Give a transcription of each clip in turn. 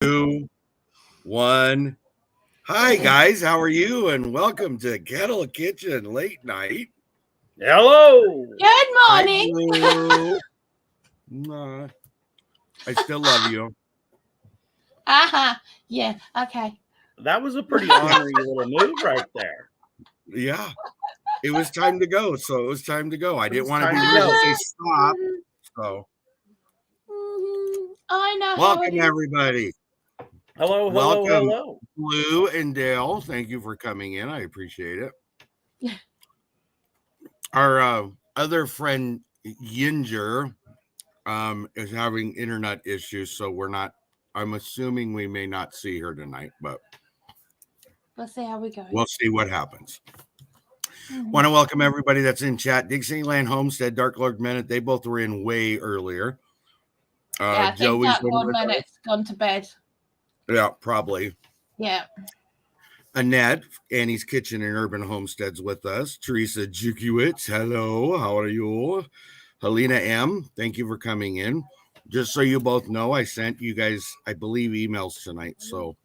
2, 1. Hi, guys. How are you? And welcome to Kettle Kitchen Late Night. Hello. Good morning. Hi, Blue. I still love you. Yeah, okay. That was a pretty honorary little move right there. Yeah. It was time to go. So it was time to go. I didn't want to be time to rude and go. say stop. So I know. welcome, everybody. Hello. Welcome, Blue and Dale. Thank you for coming in. I appreciate it. Yeah. Our other friend Yinger is having internet issues, so I'm assuming we may not see her tonight, but Let's see how we go. we'll see what happens. Want to welcome everybody that's in chat. Dixieland Homestead, Dark Lord Minute, they both were in way earlier. I think Joey's Dark Lord Minute's gone to bed. Yeah, probably. Yeah. Annette, Annie's Kitchen and Urban Homesteads with us. Teresa Jukiewicz, hello, how are you? Helena M., thank you for coming in. Just so you both know, I sent you guys, I believe, emails tonight. So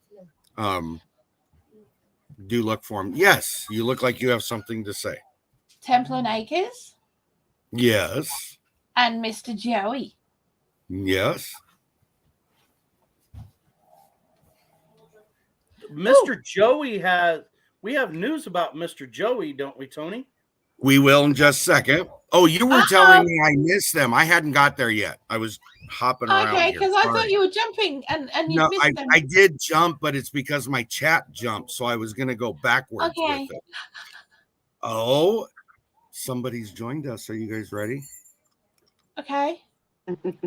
do look for them. Yes, you look like you have something to say. Temple and Acres. Yes. And Mr. Joey. Yes. Mr. Joey we have news about Mr. Joey, don't we, Tony? We will in just a second. Oh, you were telling me I missed them. I hadn't got there yet. I was hopping around. Okay, because I thought you were jumping and you missed them. I did jump, but it's because my chat jumped, so I was going to go backwards with it. Oh, somebody's joined us. Are you guys ready? Okay.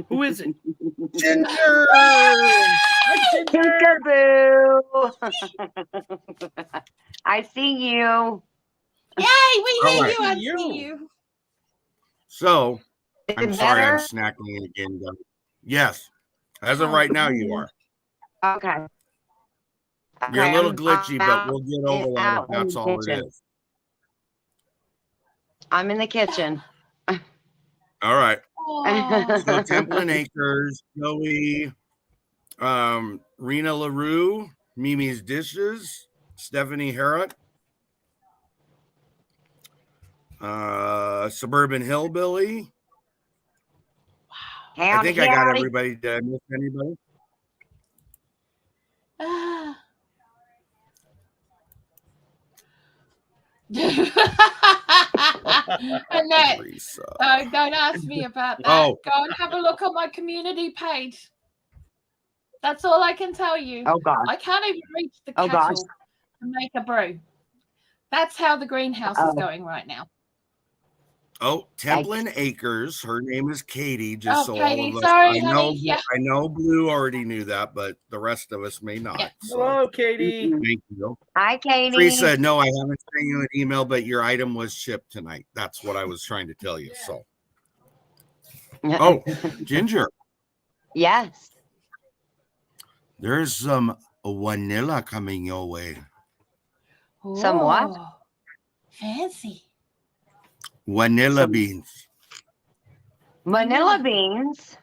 Who is it? Ginger! Peekaboo! I see you. Yay, we hear right. you. I see you. So, I'm sorry I'm better? snacking again. Yes. As of right now, you are. Okay. You're a little I'm glitchy, but out we'll get over that if that's all it is. I'm in the kitchen. All right. Oh. So, Temple and Acres, Joey, Rena LaRue, Mimi's Dishes, Stephanie Harrod, Suburban Hillbilly. Wow. I think I got everybody. Did I miss anybody? Annette, don't ask me about that. Oh. Go and have a look on my community page. That's all I can tell you. Oh, God. I can't even reach the kettle to make a brew. That's how the greenhouse is going right now. Oh, Temple and Acres. Her name is Katie. Just so Katie, all of us. sorry, I know Blue already knew that, but the rest of us may not. Yeah. So. Hello, Katie. Thank you. Hi, Katie. Teresa, no, I haven't sent you an email, but your item was shipped tonight. That's what I was trying to tell you. So. Oh, Ginger. Yes. There's some vanilla coming your way. Some what? Fancy. Vanilla beans. Vanilla beans?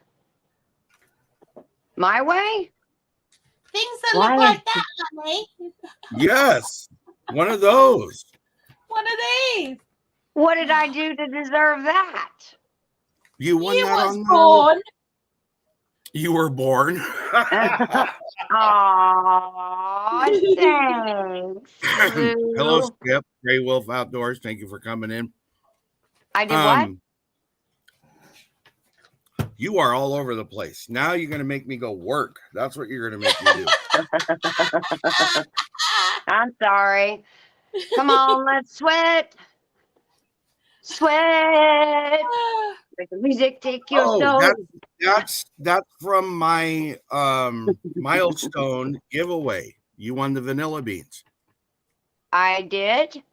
My way? Things that look like that, honey. Yes. One of those. One of these. What did I do to deserve that? You won that was on born. You were born. Aw, thanks. Hello, Skip. Gray Wolf Outdoors. Thank you for coming in. I did what? You are all over the place. Now you're going to make me go work. That's what you're going to make me do. I'm sorry. Come on, let's sweat. Sweat. Make the music take your soul. That's from my milestone giveaway. You won the vanilla beans. I did.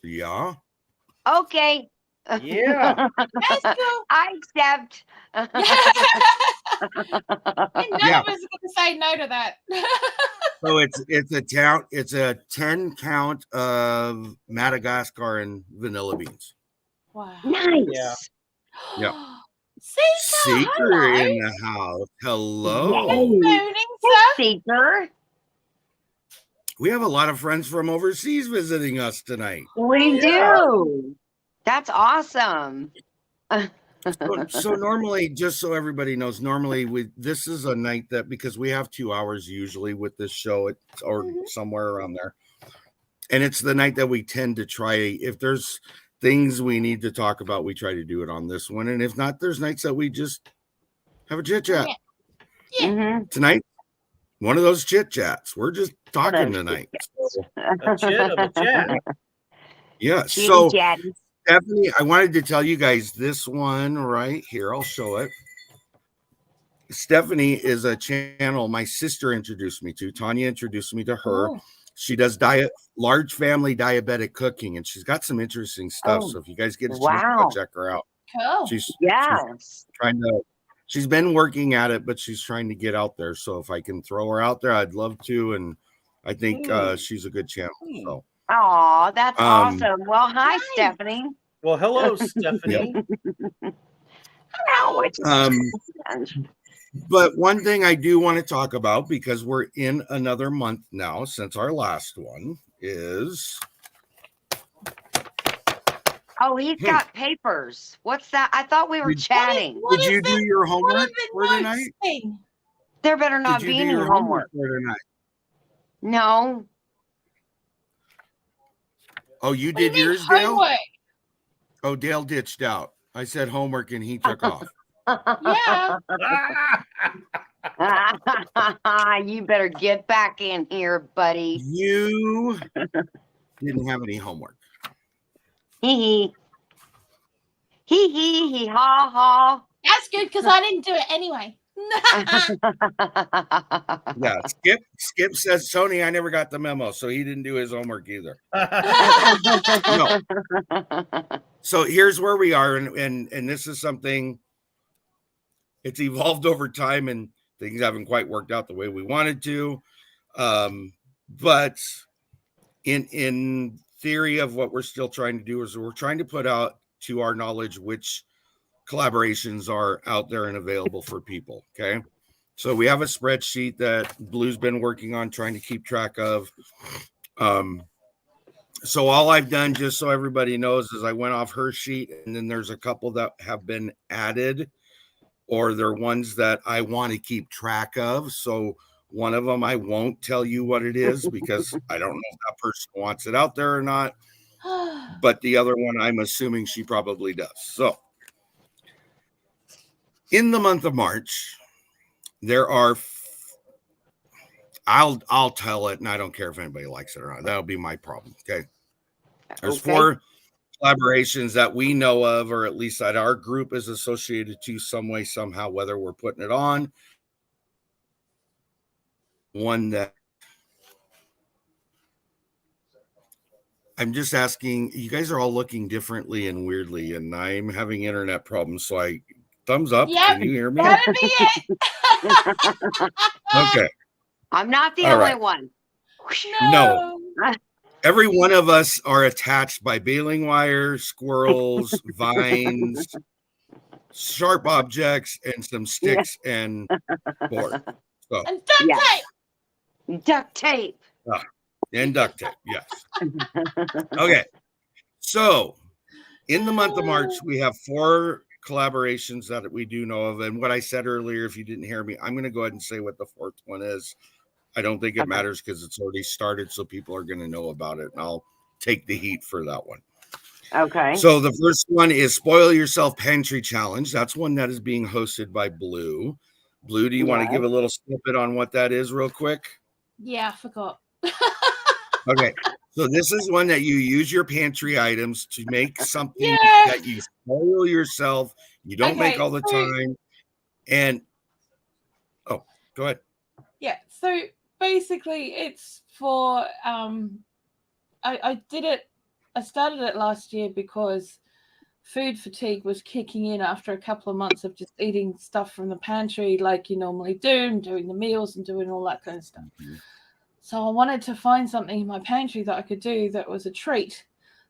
Yeah. Okay. Yeah. I accept. None of us are going to say no to that. So it's a 10 count of Madagascar and vanilla beans. Wow. Nice. Yeah. Yeah. Seeker, Seeker hello. in the house. Hello. Good morning, Hey, sir. Seeker. We have a lot of friends from overseas visiting us tonight. We Yeah. do. That's awesome. So normally, just so everybody knows, normally this is a night that, because we have 2 hours usually with this show, or somewhere around there, and it's the night that we tend to try, if there's things we need to talk about, we try to do it on this one, and if not, there's nights that we just have a chit chat. Yeah. Mhm. Tonight, one of those chit chats. We're just talking tonight. A chit of a chat. Yeah. Chitty So chatty. Stephanie, I wanted to tell you guys this one right here. I'll show it. Stephanie is a channel my sister introduced me to. Tanya introduced me to her. Oh. She does large family diabetic cooking, and she's got some interesting stuff. Oh, So if you guys get a chance, wow. go check her out. Cool. She's Yes. she's been working at it, but she's trying to get out there. So if I can throw her out there, I'd love to. And I think she's a good channel. So Oh, that's awesome. Well, hi, Nice. Stephanie. Well, hello, Stephanie. Ow, but one thing I do want to talk about, because we're in another month now since our last one, is oh, he's got papers. What's that? I thought we were chatting. What did is you do this? your What homework is the for notes tonight? thing? There better not Did you be do any your homework. for tonight? No. Oh, you What do you did mean yours, Dale? homework? Oh, Dale ditched out. I said homework and he took off. Yeah. You better get back in here, buddy. You didn't have any homework. Hee hee ha ha. That's good because I didn't do it anyway. Yeah, Skip says, Tony, I never got the memo, so he didn't do his homework either. No. So here's where we are, and this is something, it's evolved over time, and things haven't quite worked out the way we wanted to. But in theory of what we're still trying to do is we're trying to put out to our knowledge which collaborations are out there and available for people. Okay. So we have a spreadsheet that Blue's been working on trying to keep track of. So all I've done, just so everybody knows, is I went off her sheet, and then there's a couple that have been added, or they're ones that I want to keep track of. So one of them, I won't tell you what it is because I don't know if that person wants it out there or not. But the other one, I'm assuming she probably does. So in the month of March, there are, I'll tell it, and I don't care if anybody likes it or not. That'll be my problem. Okay. There's 4 collaborations that we know of, or at least that our group is associated to some way, somehow, whether we're putting it on. One that I'm just asking, you guys are all looking differently and weirdly, and I'm having internet problems. So thumbs up. Yep, Can you hear me? that'd be it. Okay. I'm not the All only right. one. No. Every one of us are attached by baling wire, squirrels, vines, sharp objects, and some sticks and board. So, And duct tape. Duct tape. And duct tape, yes. Okay. So in the month of March, we have 4 collaborations that we do know of. And what I said earlier, if you didn't hear me, I'm going to go ahead and say what the 4th one is. I don't think it matters because it's already started, so people are going to know about it, and I'll take the heat for that one. Okay. So the first one is Spoil Yourself Pantry Challenge. That's one that is being hosted by Blue. Blue, do you want to give a little snippet on what that is real quick? Yeah, I forgot. Okay. So this is one that you use your pantry items to make something that you spoil yourself. You don't make all the time. And go ahead. Yeah. So basically it's for I started it last year because food fatigue was kicking in after a couple of months of just eating stuff from the pantry like you normally do, and doing the meals and doing all that kind of stuff. So I wanted to find something in my pantry that I could do that was a treat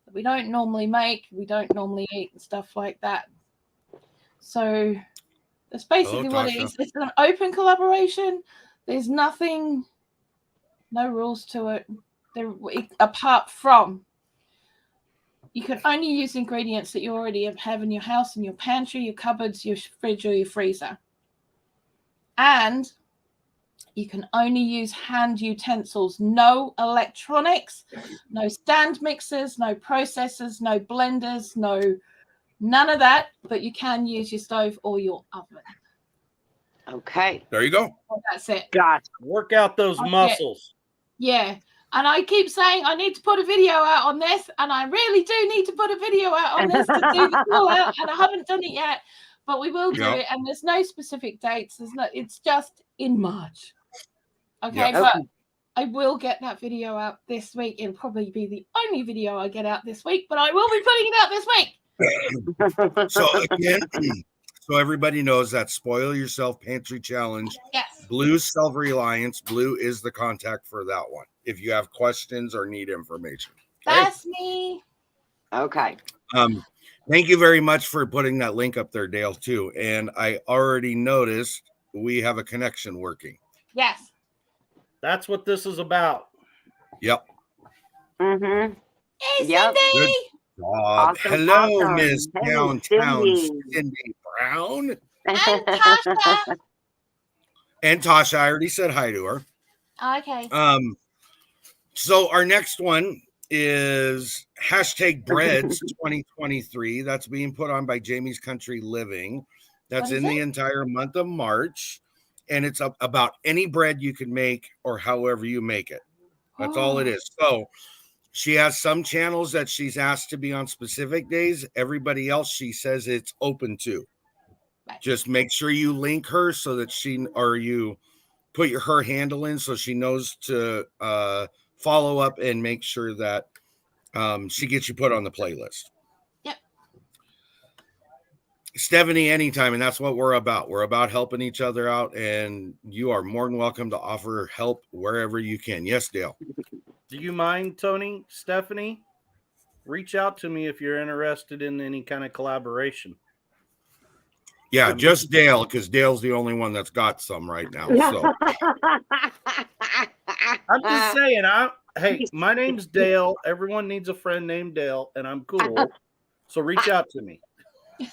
that we don't normally make, we don't normally eat and stuff like that. So that's basically what it Tasha. is. It's an open collaboration. There's nothing, no rules to it. Apart from you can only use ingredients that you already have in your house, in your pantry, your cupboards, your fridge, or your freezer. And you can only use hand utensils, no electronics, no stand mixers, no processors, no blenders, none of that, but you can use your stove or your oven. Okay. There you go. So that's it. Gotcha. Work out those muscles. Yeah. And I keep saying I need to put a video out on this, and I really do need to put a video out on this to do the call out, and I haven't done it yet, but we will do it. And there's no specific dates. It's just in March. Okay, but I will get that video out this week. It'll probably be the only video I get out this week, but I will be putting it out this week. So again, so everybody knows that Spoil Yourself Pantry Challenge. Yes. Blue's Self-Reliance. Blue is the contact for that one if you have questions or need information. Okay? That's me. Okay. Thank you very much for putting that link up there, Dale, too. And I already noticed we have a connection working. Yes. That's what this is about. Yep. Mm-hmm. Hey, Yep. Cindy. Awesome, Hello, awesome. Miss Hey, Downtown Cindy. Cindy Brown. And Tasha. And Tasha, I already said hi to her. Okay. So our next one is #Breads 2023. That's being put on by Jamie's Country Living. That's What is in the it? entire month of March. And it's about any bread you can make or however you make it. That's all it is. So she has some channels that she's asked to be on specific days. Everybody else, she says it's open to. Right. Just make sure you link her so that you put her handle in so she knows to follow up and make sure that she gets you put on the playlist. Yep. Stephanie, anytime, and that's what we're about. We're about helping each other out, and you are more than welcome to offer help wherever you can. Yes, Dale. Do you mind, Tony, Stephanie? Reach out to me if you're interested in any kind of collaboration. Yeah, just Dale, because Dale's the only one that's got some right now. So I'm just saying, hey, my name's Dale. Everyone needs a friend named Dale, and I'm cool. So reach out to me.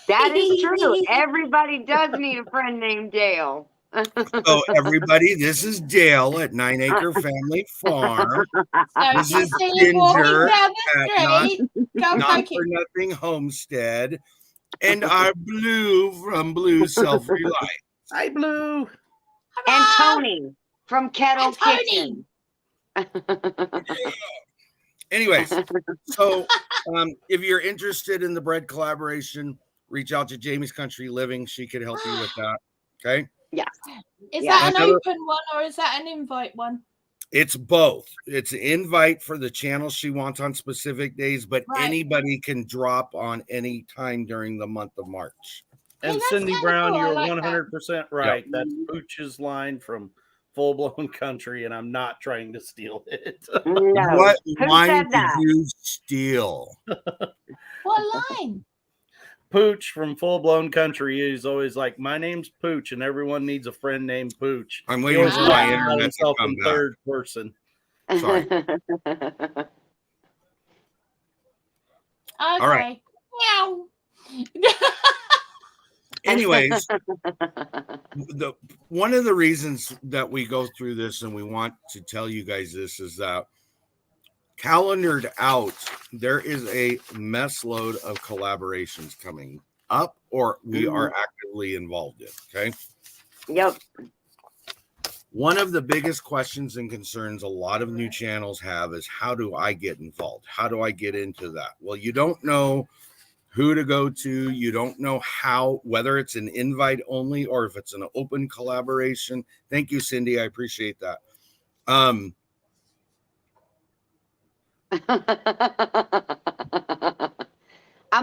That is true. Everybody does need a friend named Dale. So everybody, this is Dale at 9 Acre Family Farm. This is Ginger at Not For Nothing Homestead, and our Blue from Blue Self-Reliance. Hi, Blue. And Tony from Kettle Tony. Kitchen. Anyways, so if you're interested in the bread collaboration, reach out to Jamie's Country Living. She could help you with that. Okay. Yeah. Is Yeah. that an open one or is that an invite one? It's both. It's an invite for the channel she wants on specific days, but Right. anybody can drop on any time during the month of March. And that's Cindy kinda Brown, cool. I you're like that. 100% right. That's Pooch's line from Full Blown Country, and I'm not trying to steal it. No. What Who line said did that? you steal? What line? Pooch from Full Blown Country is always like, my name's Pooch, and everyone needs a friend named Pooch. I'm He waiting always for talks my about internet to himself come in back. third person. Sorry. Okay. right. Meow. Anyways, one of the reasons that we go through this and we want to tell you guys this is that calendared out, there is a mess load of collaborations coming up, or we are actively involved in. Okay. Yep. One of the biggest questions and concerns a lot of new channels have is, how do I get involved? How do I get into that? Well, you don't know who to go to. You don't know how, whether it's an invite only or if it's an open collaboration. Thank you, Cindy. I appreciate that. I'm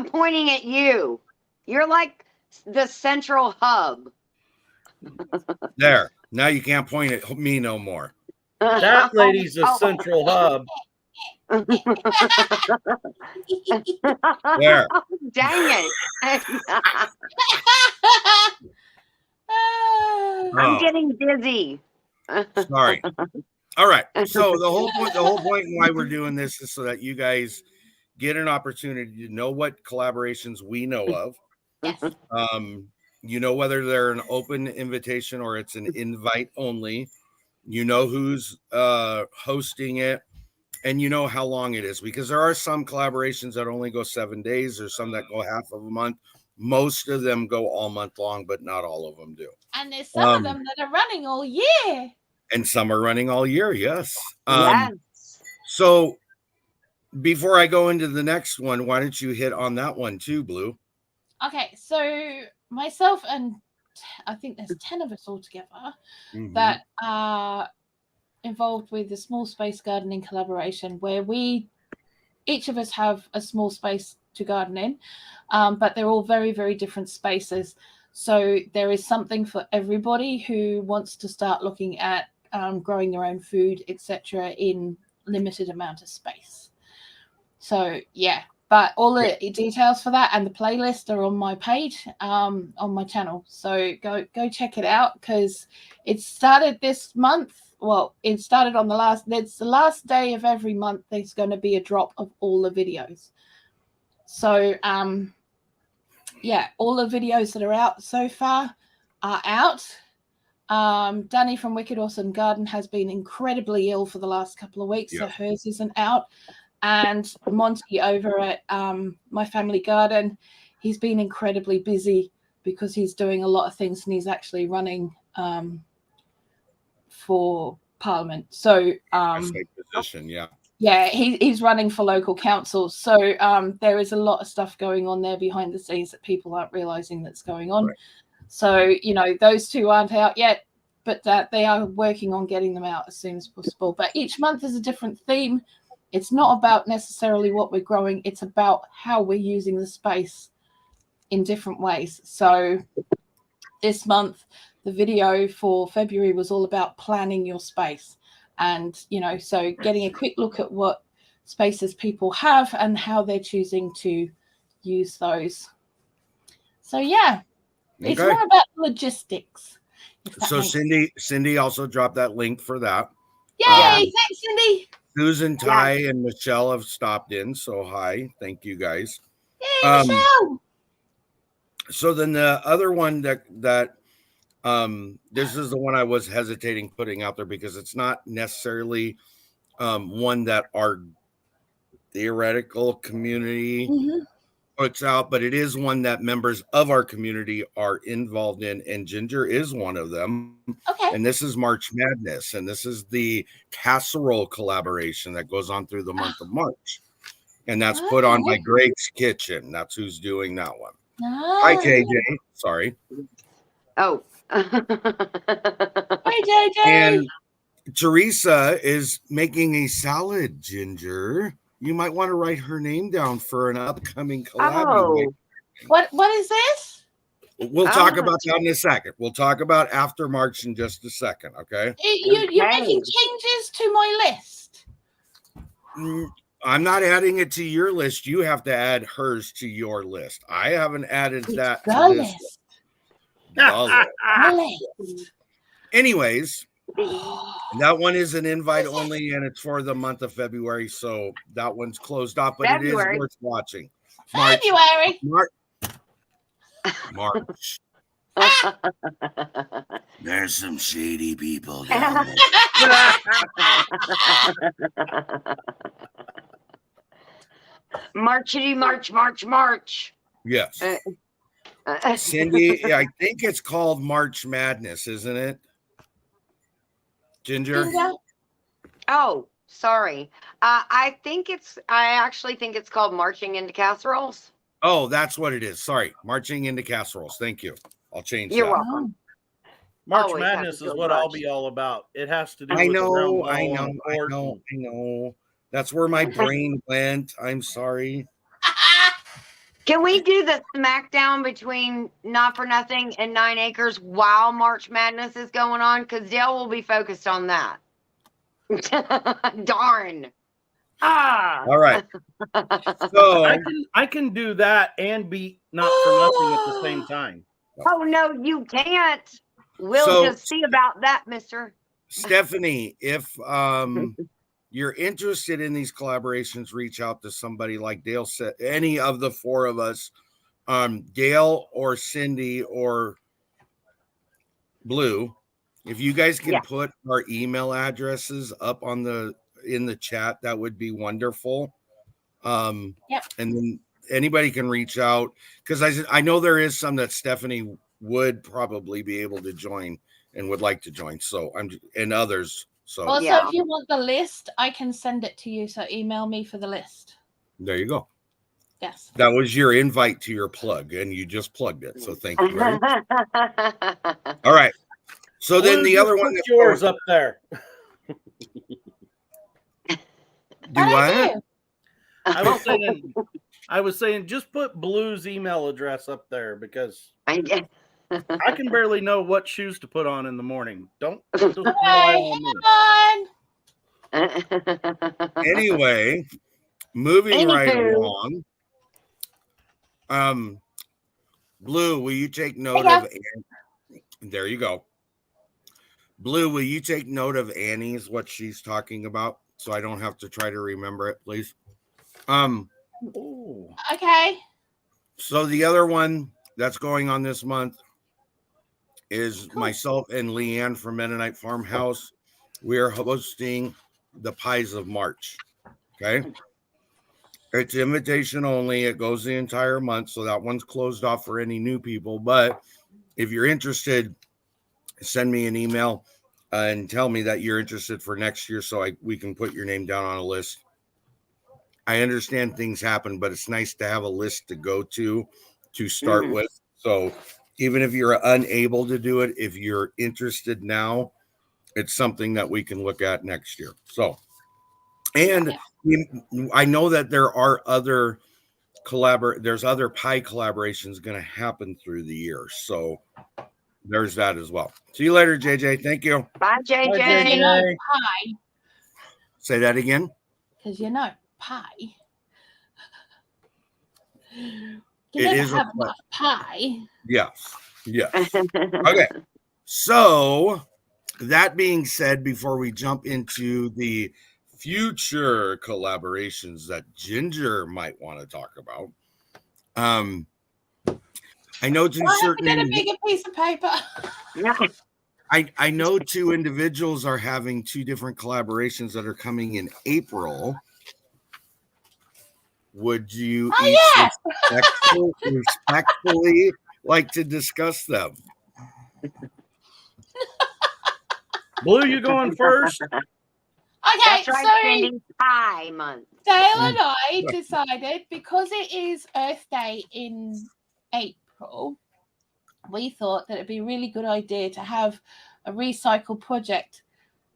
pointing at you. You're like the central hub. There. Now you can't point at me no more. That lady's a central hub. There. Dang it. Oh, I'm getting dizzy. sorry. All right. So the whole point why we're doing this is so that you guys get an opportunity to know what collaborations we know of. Yes. You know whether they're an open invitation or it's an invite only. You know who's hosting it, and you know how long it is, because there are some collaborations that only go 7 days, or some that go half of a month. Most of them go all month long, but not all of them do. And there's some of them that are running all year. And some are running all year, yes. Yes. So before I go into the next one, why don't you hit on that one too, Blue? Okay, so myself and I think there's 10 of us all together that are involved with the small space gardening collaboration, where each of us have a small space to garden in, but they're all very, very different spaces. So there is something for everybody who wants to start looking at growing their own food, etc., in limited amount of space. So yeah, but all the details for that and the playlist are on my page, on my channel. So go check it out, because it started this month. Well, it started on it's the last day of every month. There's going to be a drop of all the videos. So yeah, all the videos that are out so far are out. Danny from Wicked Awesome Garden has been incredibly ill for the last couple of weeks, so hers isn't out. And Monty over at My Family Garden, he's been incredibly busy because he's doing a lot of things, and he's actually running for Parliament. So position, yeah, he's running for local council. So there is a lot of stuff going on there behind the scenes that people aren't realizing that's going on. Right. So, those two aren't out yet, but that they are working on getting them out as soon as possible. But each month is a different theme. It's not about necessarily what we're growing. It's about how we're using the space in different ways. So this month, the video for February was all about planning your space. And, so getting a quick look at what spaces people have and how they're choosing to use those. So, yeah, it's more about logistics. So Cindy also dropped that link for that. Yay, thanks, Cindy. Susan, Ty, and Michelle have stopped in. So hi, thank you guys. Yay, Michelle. So then the other one that this is the one I was hesitating putting out there, because it's not necessarily one that our theoretical community puts out, but it is one that members of our community are involved in, and Ginger is one of them. Okay. And this is March Madness, and this is the casserole collaboration that goes on through the month of March, and that's put on by Greg's Kitchen. That's who's doing that one. Hi, JJ. Sorry. Oh. Hi, JJ. And Teresa is making a salad, Ginger. You might want to write her name down for an upcoming collab. Oh. What is this? We'll talk about that in a second. We'll talk about after March in just a second, okay? You're making changes to my list. I'm not adding it to your list. You have to add hers to your list. I haven't added that to this list. Anyways, that one is an invite only, and it's for the month of February, so that one's closed off, but February. It is worth watching. February. March. There's some shady people down there. Marchity, March. Yes. Cindy, I think it's called March Madness, isn't it? Ginger? Oh, sorry. I actually think it's called Marching into Casseroles. Oh, that's what it is. Sorry. Marching into Casseroles. Thank you. I'll change You're that. welcome. March Madness is what I'll be all about. It has to do with I know. That's where my brain went. I'm sorry. Can we do the smackdown between Not for Nothing and 9 Acres while March Madness is going on? Because Dale will be focused on that. Darn. All right. So I can do that and beat Not for Nothing at the same time. Oh no, you can't. We'll So- just see about that, mister. Stephanie, if you're interested in these collaborations, reach out to somebody like Dale said, any of the four of us, Dale or Cindy or Blue. If you guys can Yeah. put our email addresses up on in the chat, that would be wonderful. And then anybody can reach out, because I know there is some that Stephanie would probably be able to join and would like to join. So and others. So Also, Yeah. if you want the list, I can send it to you. So email me for the list. there you go. Yes. That was your invite to your plug, and you just plugged it. So thank you. Very much. All right. So then Blue, the just other one put that's yours going- up there. do what? I was saying just put Blue's email address up there because I can barely know what shoes to put on in the morning. Don't rely on me. Anyway, moving right Anywho. along. Blue, will you take note Yeah. of? There you go. Blue, will you take note of Annie's what she's talking about, so I don't have to try to remember it, please? Ooh. Okay. So the other one that's going on this month is Cool. myself and Leanne from Mennonite Farmhouse. We are hosting the Pies of March. Okay. It's invitation only. It goes the entire month. So that one's closed off for any new people. But if you're interested, send me an email and tell me that you're interested for next year so we can put your name down on a list. I understand things happen, but it's nice to have a list to go to start with. So even if you're unable to do it, if you're interested now, it's something that we can look at next year. So, and I know that there are other there's other pie collaborations going to happen through the year. So there's that as well. See you later, JJ. Thank you. Bye, Bye, Because JJ. you know Yay. pie. Say that again. Because you know pie. You It never is a have pie. enough pie. Yes. Yes. Okay. So that being said, before we jump into the future collaborations that Ginger might want to talk about, I know two I have to certain get a bigger piece of paper. I know two individuals are having two different collaborations that are coming in April. Would you yes. respectfully like to discuss them? Blue, you going first? Okay, That's right, so Cindy. Pie month. Dale and I decided, because it is Earth Day in April, we thought that it'd be a really good idea to have a recycle project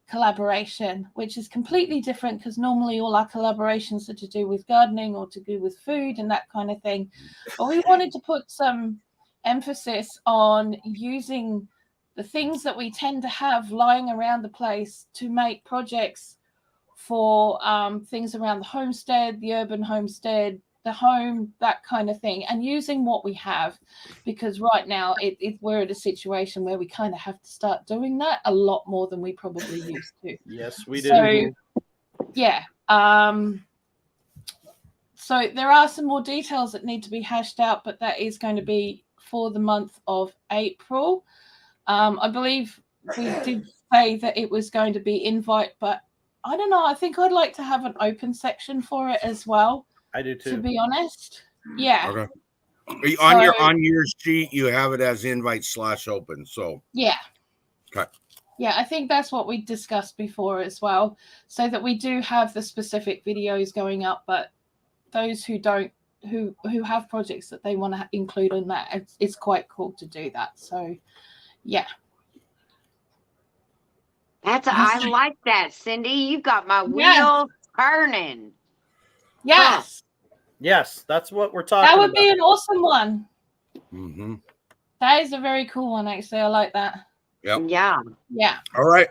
collaboration, which is completely different because normally all our collaborations are to do with gardening or to do with food and that kind of thing. But we wanted to put some emphasis on using the things that we tend to have lying around the place to make projects for things around the homestead, the urban homestead, the home, that kind of thing, and using what we have, because right now we're at a situation where we kind of have to start doing that a lot more than we probably used to. Yes, we do. So, yeah. So there are some more details that need to be hashed out, but that is going to be for the month of April. I believe we did say that it was going to be invite, but I don't know. I think I'd like to have an open section for it as well. I do too. To be honest, yeah. Okay. On your sheet, you have it as invite/open. So yeah. Okay. Yeah, I think that's what we discussed before as well, so that we do have the specific videos going up, but those who don't, who have projects that they want to include in that, it's quite cool to do that. So, yeah. I like that, Cindy. You've got my Yes. wheels turning. Yes. Yes, that's what we're talking That about. would be an awesome one. Mm-hmm. That is a very cool one, actually. I like that. Yep. Yeah. Yeah. All right.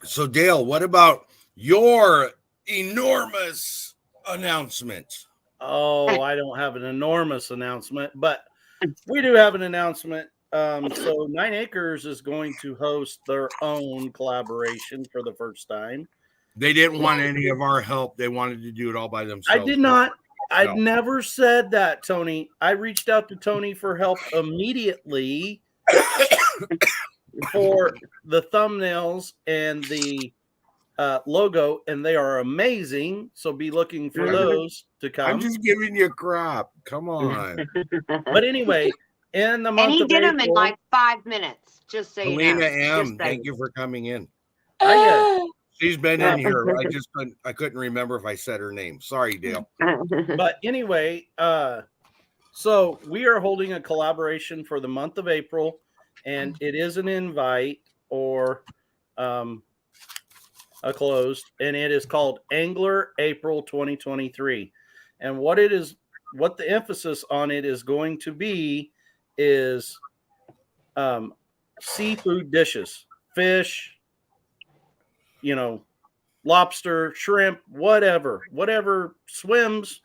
So Dale, what about your enormous announcement. Oh, I don't have an enormous announcement, but we do have an announcement. So 9 Acres is going to host their own collaboration for the first time. They didn't want any of our help. They wanted to do it all by themselves. I did not. I never said that, Tony. I reached out to Tony for help immediately for the thumbnails and the logo, and they are amazing. So be looking for those to come. I'm just giving you crap. Come on. But anyway, in the month and he of did April, them in like 5 minutes. Just so you know. Helena M, thank saying. you for coming in. She's been in here. I couldn't remember if I said her name. Sorry, Dale. But anyway, so we are holding a collaboration for the month of April, and it is an invite or a closed, and it is called Angler April 2023. And what the emphasis on it is going to be is seafood dishes, fish, lobster, shrimp, whatever swims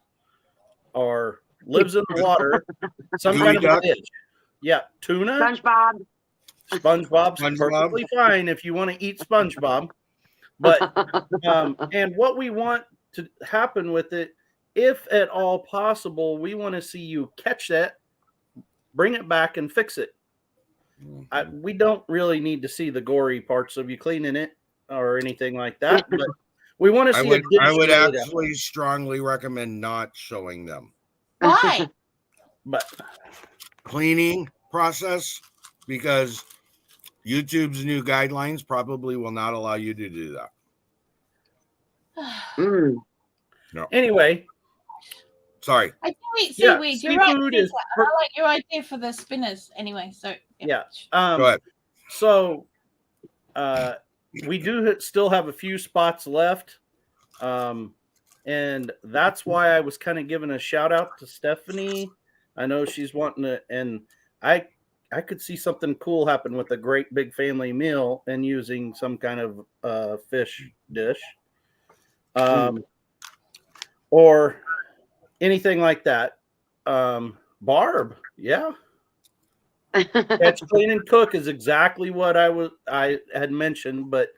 or lives in the water, some kind of a fish. Yeah, tuna. SpongeBob's perfectly fine if you want to eat SpongeBob. But and what we want to happen with it, if at all possible, we want to see you catch that, bring it back, and fix it. We don't really need to see the gory parts of you cleaning it or anything like that, but we want to see. I would actually strongly recommend not showing them. Why? But cleaning process, because YouTube's new guidelines probably will not allow you to do that. No. Anyway, sorry. I do eat seaweed. You're right. I like your idea for the spinners anyway. So yeah. Go ahead. So we do still have a few spots left. And that's why I was kind of giving a shout out to Stephanie. I know she's wanting to, and I could see something cool happen with a great big family meal and using some kind of fish dish. Or anything like that. Barb, yeah. Catch, clean, and cook is exactly what I had mentioned, but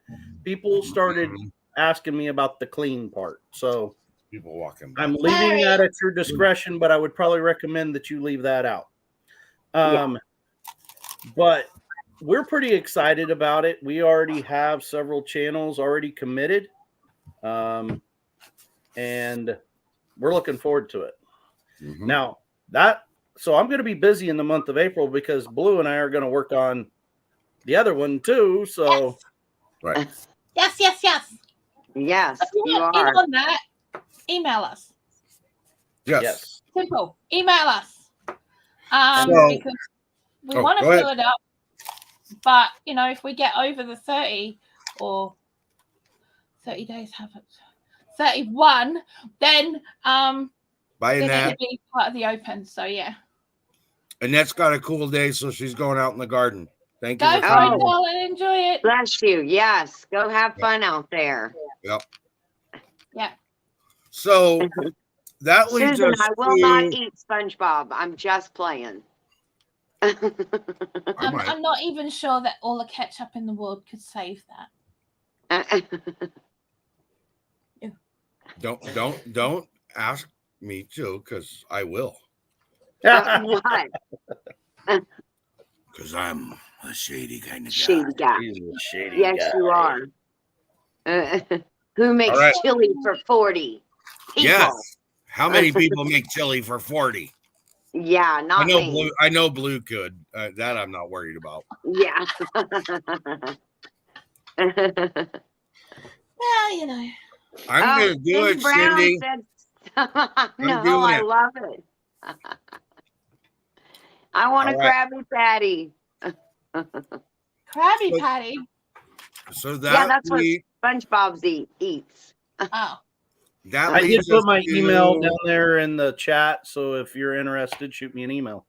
people started asking me about the clean part. So people walking. I'm leaving that at your discretion, but I would probably recommend that you leave that out. But we're pretty excited about it. We already have several channels already committed. And we're looking forward to it. Now so I'm going to be busy in the month of April because Blue and I are going to work on the other one too. So, right. Yes. Yes, if you are. On that, email us. Yes. Simple. Email us. Because we want to fill it up. But, if we get over the 30 or 30 days haven't. 31, then Bye, Annette. Be part of the open. So yeah. Annette's got a cool day, so she's going out in the garden. Thank you. Go for it, darling. Enjoy it. Bless you. Yes, go have fun out there. Yep. Yeah. So that leads Susan, us I will not eat SpongeBob. I'm just playing. I'm not even sure that all the ketchup in the world could save that. Don't ask me to, because I will. What? Because I'm a shady kind of guy. Shady guy. Yes, guy. you are. Who makes chili for 40 people? Yes. How many people make chili for 40? Yeah, not me. I know Blue could. That I'm not worried about. Yeah. Well, I'm going to do it, Cindy. No, I love it. I want a Krabby Patty. Krabby Patty? So that's what SpongeBob eats. Oh. I did put my email down there in the chat, so if you're interested, shoot me an email.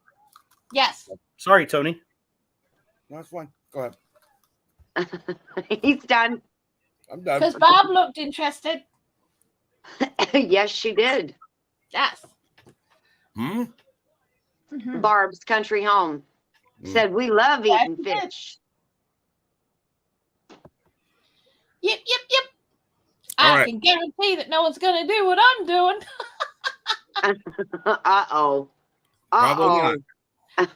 Yes. Sorry, Tony. That's fine. Go ahead. He's done. I'm done. Because Bob looked interested. Yes, she did. Yes. Hmm? Mhm. Barb's country home said we love Yes, eating she did. fish. Yep. All I right. can guarantee that no one's going to do what I'm doing. Uh-oh. Probably Uh-oh. not.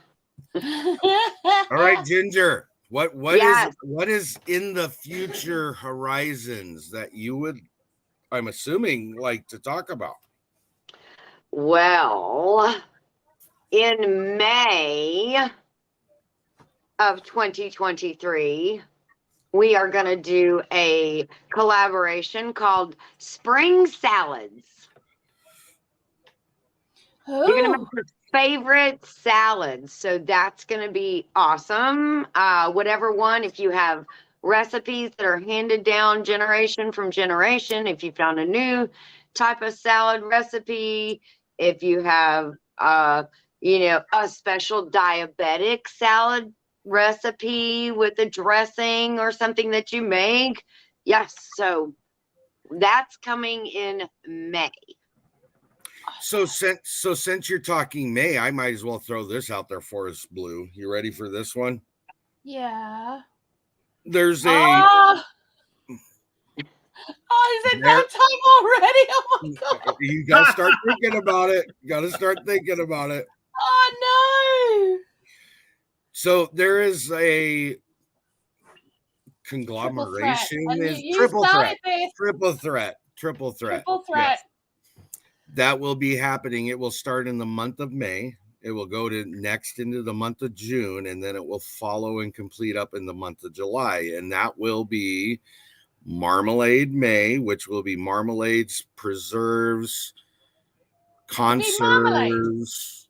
All right, Ginger. What Yes. is in the future horizons that you would, I'm assuming, like to talk about? Well, in May of 2023, we are going to do a collaboration called Spring Salads. You're going to make Ooh. your favorite salads. So that's going to be awesome. Whatever one, if you have recipes that are handed down generation from generation, if you found a new type of salad recipe, if you have, a special diabetic salad recipe with a dressing or something that you make. Yes. So that's coming in May. So since you're talking May, I might as well throw this out there for us, Blue. You ready for this one? Yeah. There's a Oh, is it that time already? Oh my God. you gotta start thinking about it. Oh no. So there is a conglomeration, And is you triple started threat. this. Triple threat. Triple threat. Yes. That will be happening. It will start in the month of May. It will go to next into the month of June, and then it will follow and complete up in the month of July. And that will be Marmalade May, which will be marmalades, preserves, conserves,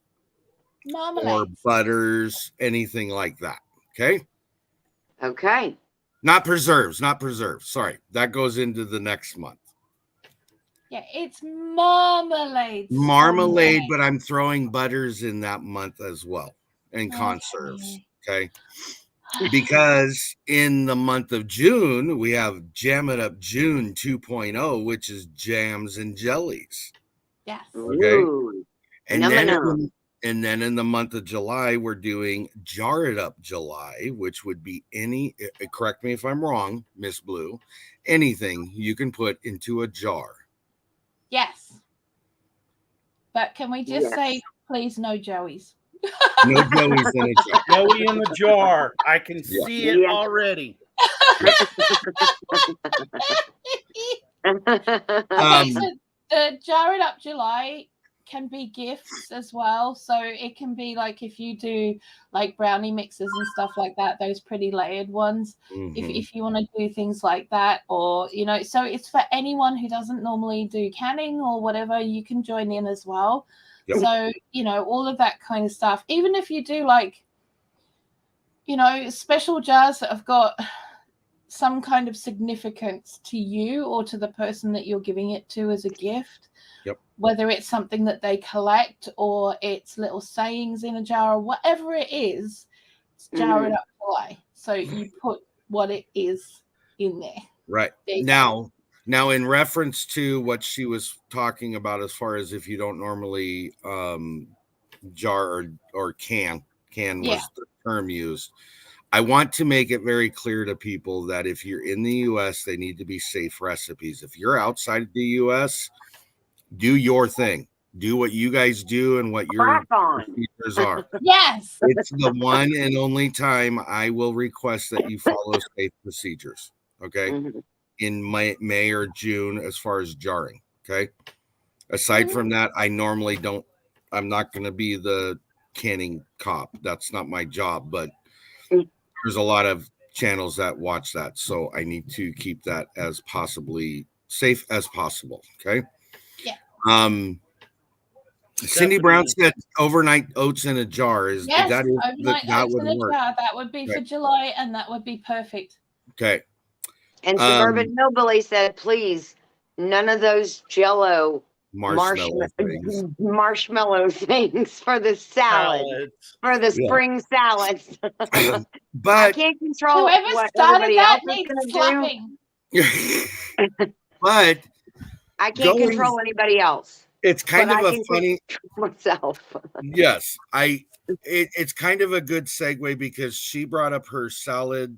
or Marmalades. butters, anything like that. Okay. Okay. Not preserves. Sorry. That goes into the next month. Yeah, it's marmalades. Marmalade, but I'm throwing butters in that month as well, and conserves. Okay. Because in the month of June, we have Jam It Up June 2.0, which is jams and jellies. Yes. Okay. Ooh. And Num then num. then in the month of July, we're doing Jar It Up July, which would be any, correct me if I'm wrong, Miss Blue, anything you can put into a jar. Yes. But can we just say, please, no Joey's? No Joey's in a jar. Joey in the jar. I can see it already. Okay, so the Jar It Up July can be gifts as well. So it can be like if you do like brownie mixes and stuff like that, those pretty layered ones. If you want to do things like that, or so it's for anyone who doesn't normally do canning or whatever, you can join in as well. Yep. So all of that kind of stuff. Even if you do like special jars that have got some kind of significance to you or to the person that you're giving it to as a gift. Yep. Whether it's something that they collect or it's little sayings in a jar or whatever it is, it's Jar It Up July. So you put what it is in there. Right. Now in reference to what she was talking about, as far as if you don't normally jar or can was the term used. I want to make it very clear to people that if you're in the US, they need to be safe recipes. If you're outside the US, do your thing. Do what you guys do and what your procedures are. Yes. It's the one and only time I will request that you follow safe procedures. Okay. In May or June, as far as jarring. Okay. Aside from that, I normally don't. I'm not going to be the canning cop. That's not my job, but there's a lot of channels that watch that, so I need to keep that as possibly safe as possible. Okay. Yeah. Cindy Brown said overnight oats in a jar. Yes, that overnight oats in a work. jar. That would be for July, and that would be perfect. Okay. And Suburban Hillbilly said, please, none of those Jello marshmallow things for the salad, for the spring salads. But I can't control whoever what started everybody that else needs is slapping. But I can't control anybody else. It's kind of a funny myself. Yes, it's kind of a good segue because she brought up her salad,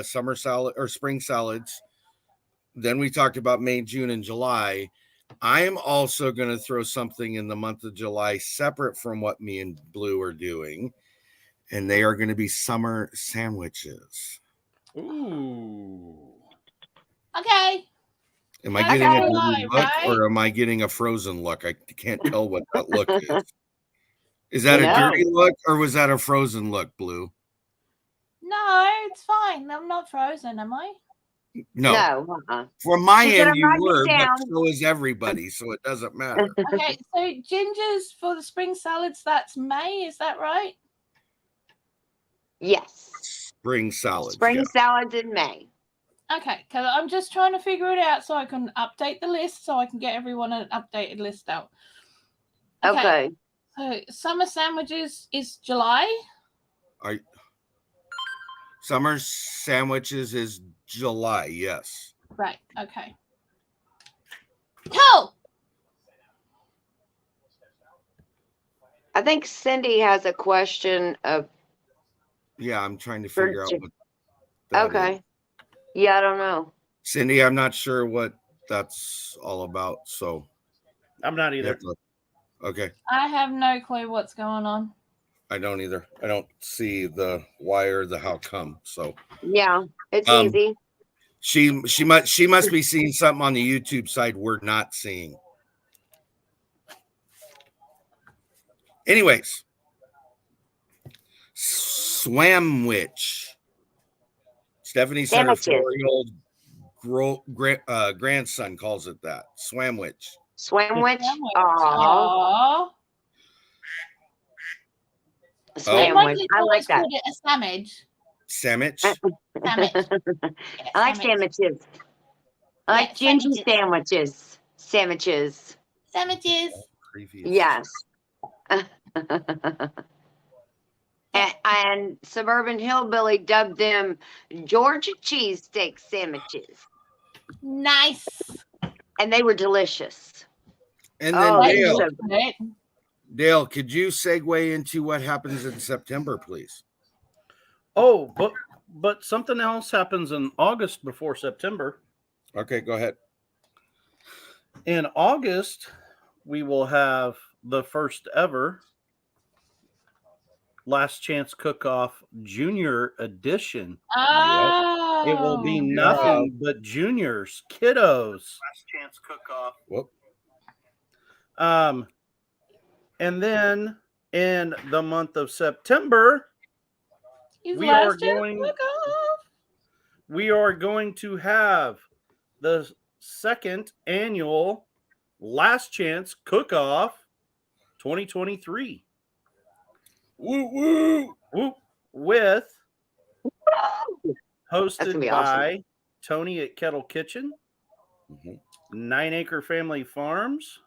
summer salad or spring salads. Then we talked about May, June, and July. I am also going to throw something in the month of July separate from what me and Blue are doing, and they are going to be summer sandwiches. Ooh. Okay. Am I getting a blue look or am I getting a frozen look? I can't tell what that look is. Is that a dirty look or was that a frozen look, Blue? No, it's fine. I'm not frozen, am I? No. From my end, you were, but so is everybody, so it doesn't matter. Okay, so gingers for the spring salads, that's May, is that right? Yes. Spring salads. Spring salads in May. Okay, because I'm just trying to figure it out so I can update the list so I can get everyone an updated list out. Okay. So summer sandwiches is July. Summer sandwiches is July, yes. Right, okay. Cool. I think Cindy has a question of. Yeah, I'm trying to figure out what that is. Yeah, I don't know. Cindy, I'm not sure what that's all about, so. I'm not either. Okay. I have no clue what's going on. I don't either. I don't see the why or the how come. So yeah, it's easy. She must be seeing something on the YouTube side we're not seeing. Anyways, Swamwich. Stephanie said her 4-year-old grandson calls it that. Swamwich. Swamwich. Aww. Sandwich. I like that. It a sandwich. Sandwich. I like sandwiches. I like ginger sandwiches. Sandwiches. Yes. and Suburban Hillbilly dubbed them Georgia cheesesteak sandwiches. Nice. And they were delicious. And then Dale, could you segue into what happens in September, please? Oh, but something else happens in August before September. Okay, go ahead. In August, we will have the first ever Last Chance Cook-Off Junior Edition. Oh. It will be nothing but juniors, kiddos. Last Chance Cook-Off. Whoop. And then in the month of September, we are going to have the second annual Last Chance Cook-Off 2023. Woo woo woo! With hosted by Tony at Kettle Kitchen, 9 Acre Family Farms,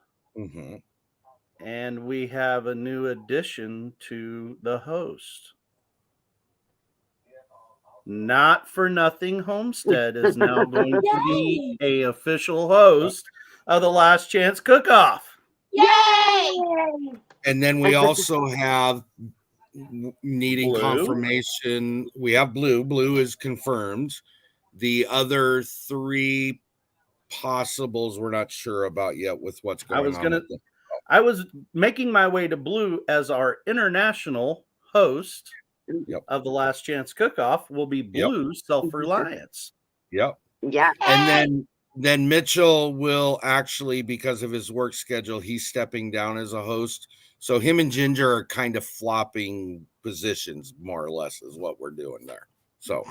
and we have a new addition to the host. Not for Nothing Homestead is now going to be a official host of the Last Chance Cook-Off. Yay! And then we also have needing confirmation. We have Blue. Blue is confirmed. The other 3 possibles we're not sure about yet with what's going on. I was making my way to Blue as our international host of the Last Chance Cook-Off will be Blue's Self-Reliance. Yep. Yeah. And then Mitchell will actually, because of his work schedule, he's stepping down as a host. So him and Ginger are kind of flopping positions, more or less, is what we're doing there. So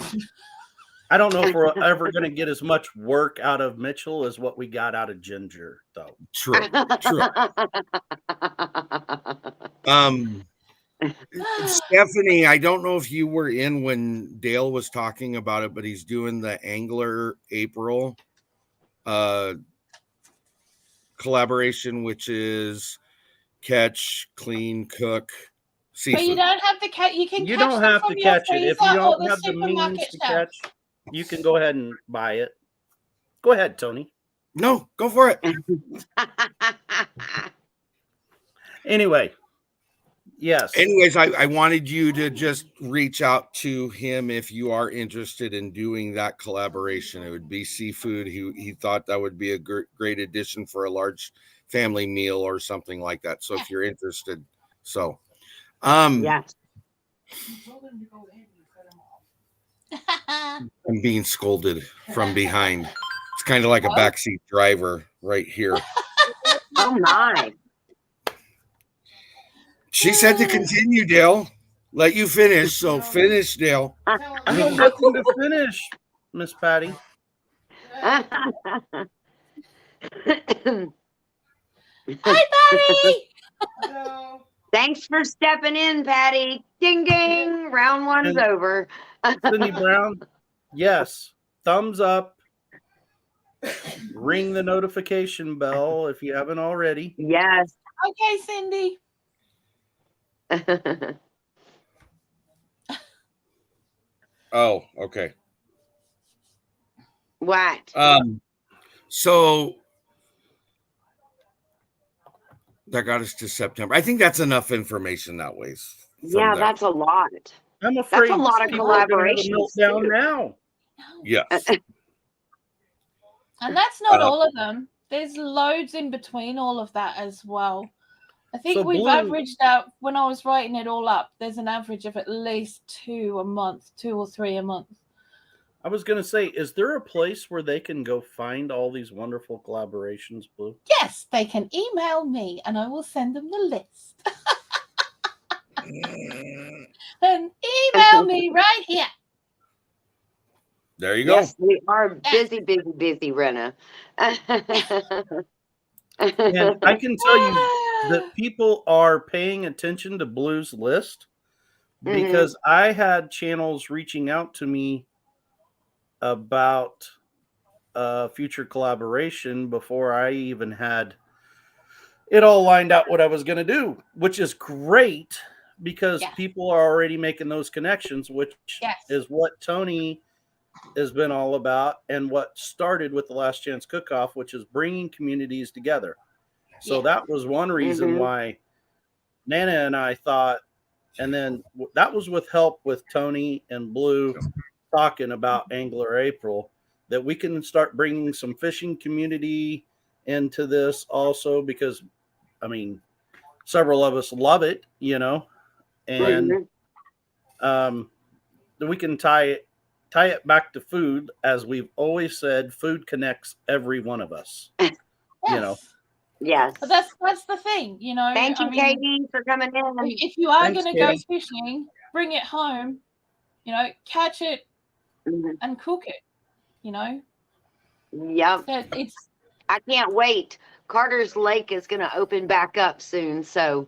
I don't know if we're ever going to get as much work out of Mitchell as what we got out of Ginger, though. True. Stephanie, I don't know if you were in when Dale was talking about it, but he's doing the Angler April collaboration, which is catch, clean, cook, seafood. But you don't have to catch. You don't have to catch it if you don't have the means to catch. You can go ahead and buy it. Go ahead, Tony. No, go for it. Anyway, yes. Anyways, I wanted you to just reach out to him if you are interested in doing that collaboration. It would be seafood. He thought that would be a great addition for a large family meal or something like that. So if you're interested, so Yes. I'm being scolded from behind. It's kind of like a backseat driver right here. Oh my. She said to continue, Dale. Let you finish. So finish, Dale. I have nothing to finish, Miss Patty. Hi, Patty. Hello. Thanks for stepping in, Patty. Ding ding. Round one's over. Cindy Brown, yes. Thumbs up. Ring the notification bell if you haven't already. Yes. Okay, Cindy. Oh, okay. What? So that got us to September. I think that's enough information that way. Yeah, that's a lot. I'm afraid That's a lot of people are gonna have a collaborations, meltdown too. now. Yes. And that's not all of them. There's loads in between all of that as well. I think So we've Bloo- averaged out, when I was writing it all up, there's an average of at least 2 or 3 a month. I was going to say, is there a place where they can go find all these wonderful collaborations, Blue? Yes, they can email me and I will send them the list. And email me right here. There you go. Yes, we are busy, Rena. And I can tell you that people are paying attention to Blue's list because I had channels reaching out to me about future collaboration before I even had it all lined out what I was going to do, which is great because people are already making those connections, which is what Tony has been all about and what started with the Last Chance Cook-Off, which is bringing communities together. So that was one reason why Nana and I thought, and then that was with help with Tony and Blue talking about Angler April, that we can start bringing some fishing community into this also, because I mean, several of us love it, you know, and we can tie it back to food. As we've always said, food connects every one of us, you know. Yes. But that's the thing, you know. Thank you, Katie, for coming in. If you are going to go fishing, bring it home, you know, catch it and cook it, you know. Yep. I can't wait. Carter's Lake is going to open back up soon, so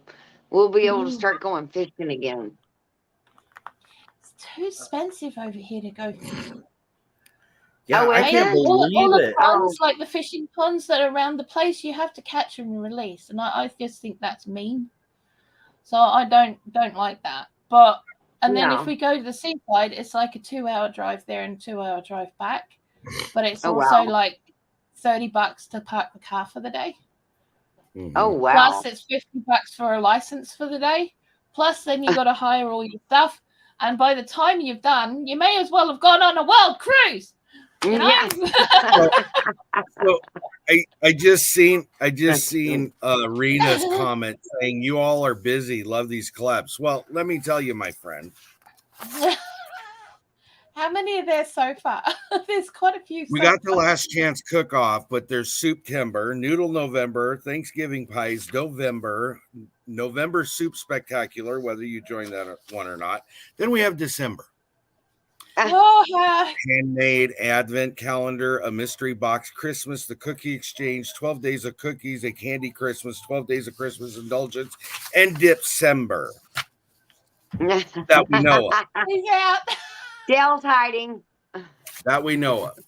we'll be able to start going fishing again. It's too expensive over here to go fishing. Yeah, I can't believe all the it. ponds, like the fishing ponds that are around the place, you have to catch and release, and I just think that's mean. So I don't like that. But then if we go to the seaside, it's like a 2-hour drive there and a 2-hour drive back. But it's also like $30 to park the car for the day. Oh wow! Plus it's $50 for a license for the day. Plus then you got to hire all your stuff, and by the time you've done, you may as well have gone on a world cruise. You know? So I just seen Rena's comment saying you all are busy, love these collabs. Well, let me tell you, my friend. How many are there so far? There's quite a few. We got the Last Chance Cook-Off, but there's Soup-Timber, Noodle November, Thanksgiving Pies November Soup Spectacular, whether you join that one or not. Then we have December. Handmade Advent Calendar, a mystery box, Christmas, the Cookie Exchange, 12 Days of Cookies, a Candy Christmas, 12 Days of Christmas Indulgence, and Dipcember. That we know of. He's out. Dale's hiding. That we know of.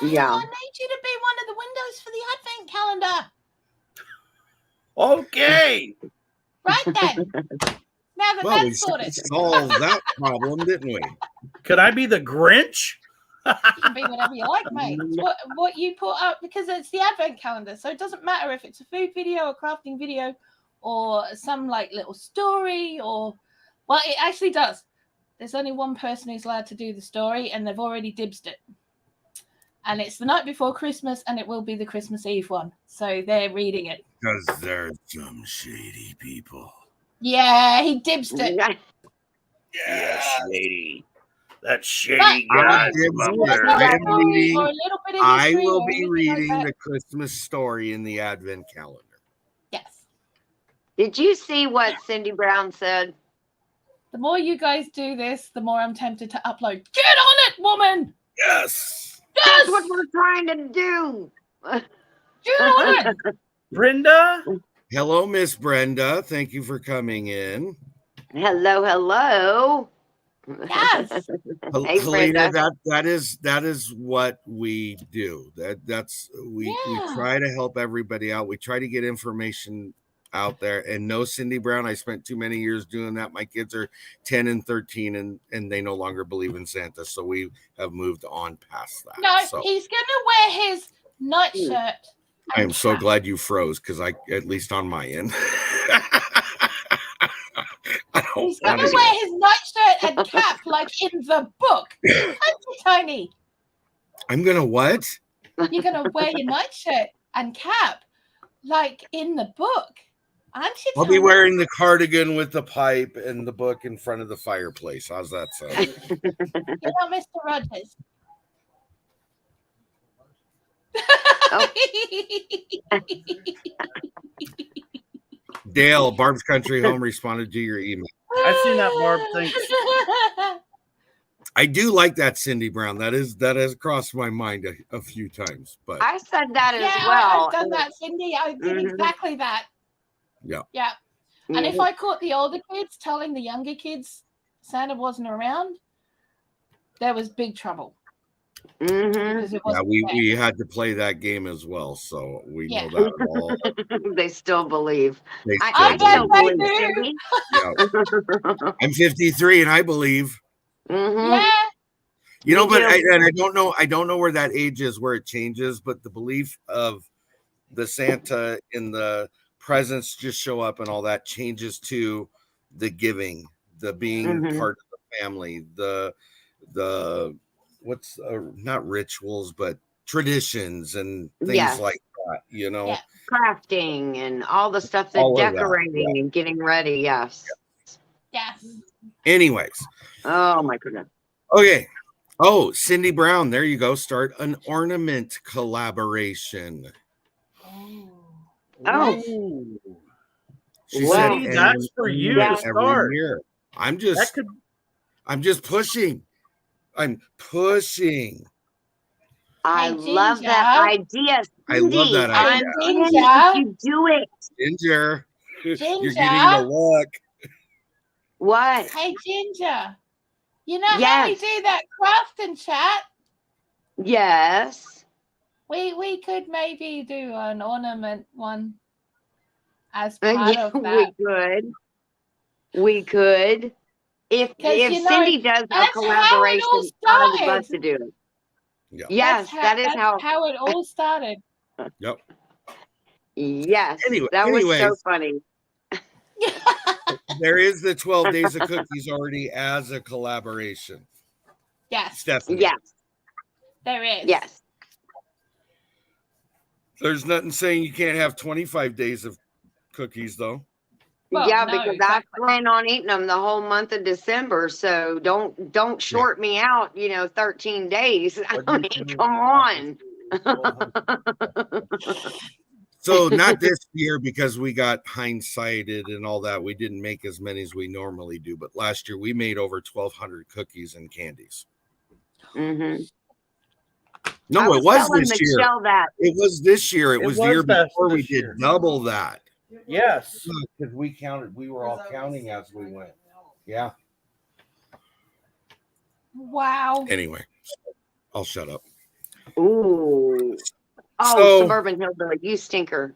Yeah. I need you to be one of the windows for the Advent calendar. Okay. Right then. Now that Well, we that's sorted. solved that problem, didn't we? Could I be the Grinch? You can be whatever you like, mate. It's what you put up, because it's the advent calendar. So it doesn't matter if it's a food video, a crafting video, or some like little story, or well, it actually does. There's only one person who's allowed to do the story, and they've already dibsed it. And it's the night before Christmas, and it will be the Christmas Eve one. So they're reading it. Because there's some shady people. Yeah, he dibsed it. Yeah, shady. That shady guy. I will be reading the Christmas story in the Advent calendar. Yes. Did you see what Cindy Brown said? The more you guys do this, the more I'm tempted to upload. Get on it, woman! Yes! That's what we're trying to do. Get on it! Brenda? Hello, Miss Brenda. Thank you for coming in. Hello. Yes. Hey, Helena, Brenda. that is what we do. We try to help everybody out. We try to get information out there. And no, Cindy Brown, I spent too many years doing that. My kids are 10 and 13 and they no longer believe in Santa. So we have moved on past that. No, he's gonna wear his nightshirt. I am so glad you froze, because at least on my end. He's gonna wear his nightshirt and cap like in the book. Aren't you, Tony? I'm gonna what? You're gonna wear your nightshirt and cap like in the book. Aren't you, I'll Tony? be wearing the cardigan with the pipe and the book in front of the fireplace. How's that sound? You're not Mr. Rogers. Oh. Dale, Barb's Country Home responded to your email. I've seen that, Barb. Thanks. I do like that, Cindy Brown. That has crossed my mind a few times. But I said that as well. I've done that, Cindy. I did exactly that. Yeah. Yeah. And if I caught the older kids telling the younger kids Santa wasn't around, there was big trouble. Mm-hmm. Yeah, we had to play that game as well, so we know that all. They still believe. I still believe, Cindy. Yeah. I'm 53 and I believe. Mm-hmm. Yeah. You know, but I don't know where that age is, where it changes, but the belief of the Santa in the presents just show up and all that changes to the giving, the being part of the family, the what's not rituals, but traditions and things like that, you know, crafting and all the stuff that decorating and getting ready. Yes. Anyways. Oh my goodness. Okay. Oh, Cindy Brown, there you go. Start an ornament collaboration. Oh. She said, that's for you to start. Year. I'm just pushing. I'm pushing. I love that idea. I love that idea. You do it. Ginger. You're getting the look. What? Hey, Ginger. You know how we do that crafting chat? Yes. We could maybe do an ornament one as part of that. We could. If Cindy does a collaboration, I would love to do it. Yeah. Yes, that's how it all started. Yep. Yes. That was so funny. There is the 12 Days of Cookies already as a collaboration. Yes. Stephanie. Yes. There is. Yes. There's nothing saying you can't have 25 days of cookies, though. Well, because I plan on eating them the whole month of December. So don't short me out, 13 days. I mean, come on. So not this year because we got hindsighted and all that. We didn't make as many as we normally do. But last year we made over 1,200 cookies and candies. Mm-hmm. No, it was this year. It was this year. It was the year before we did double that. Yes. Because we counted. We were all counting as we went. Yeah. Wow. Anyway, I'll shut up. Ooh. Oh, Suburban Hillbilly, you stinker.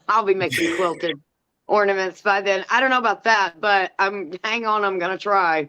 I'll be making quilted ornaments by then. I don't know about that, but hang on, I'm going to try.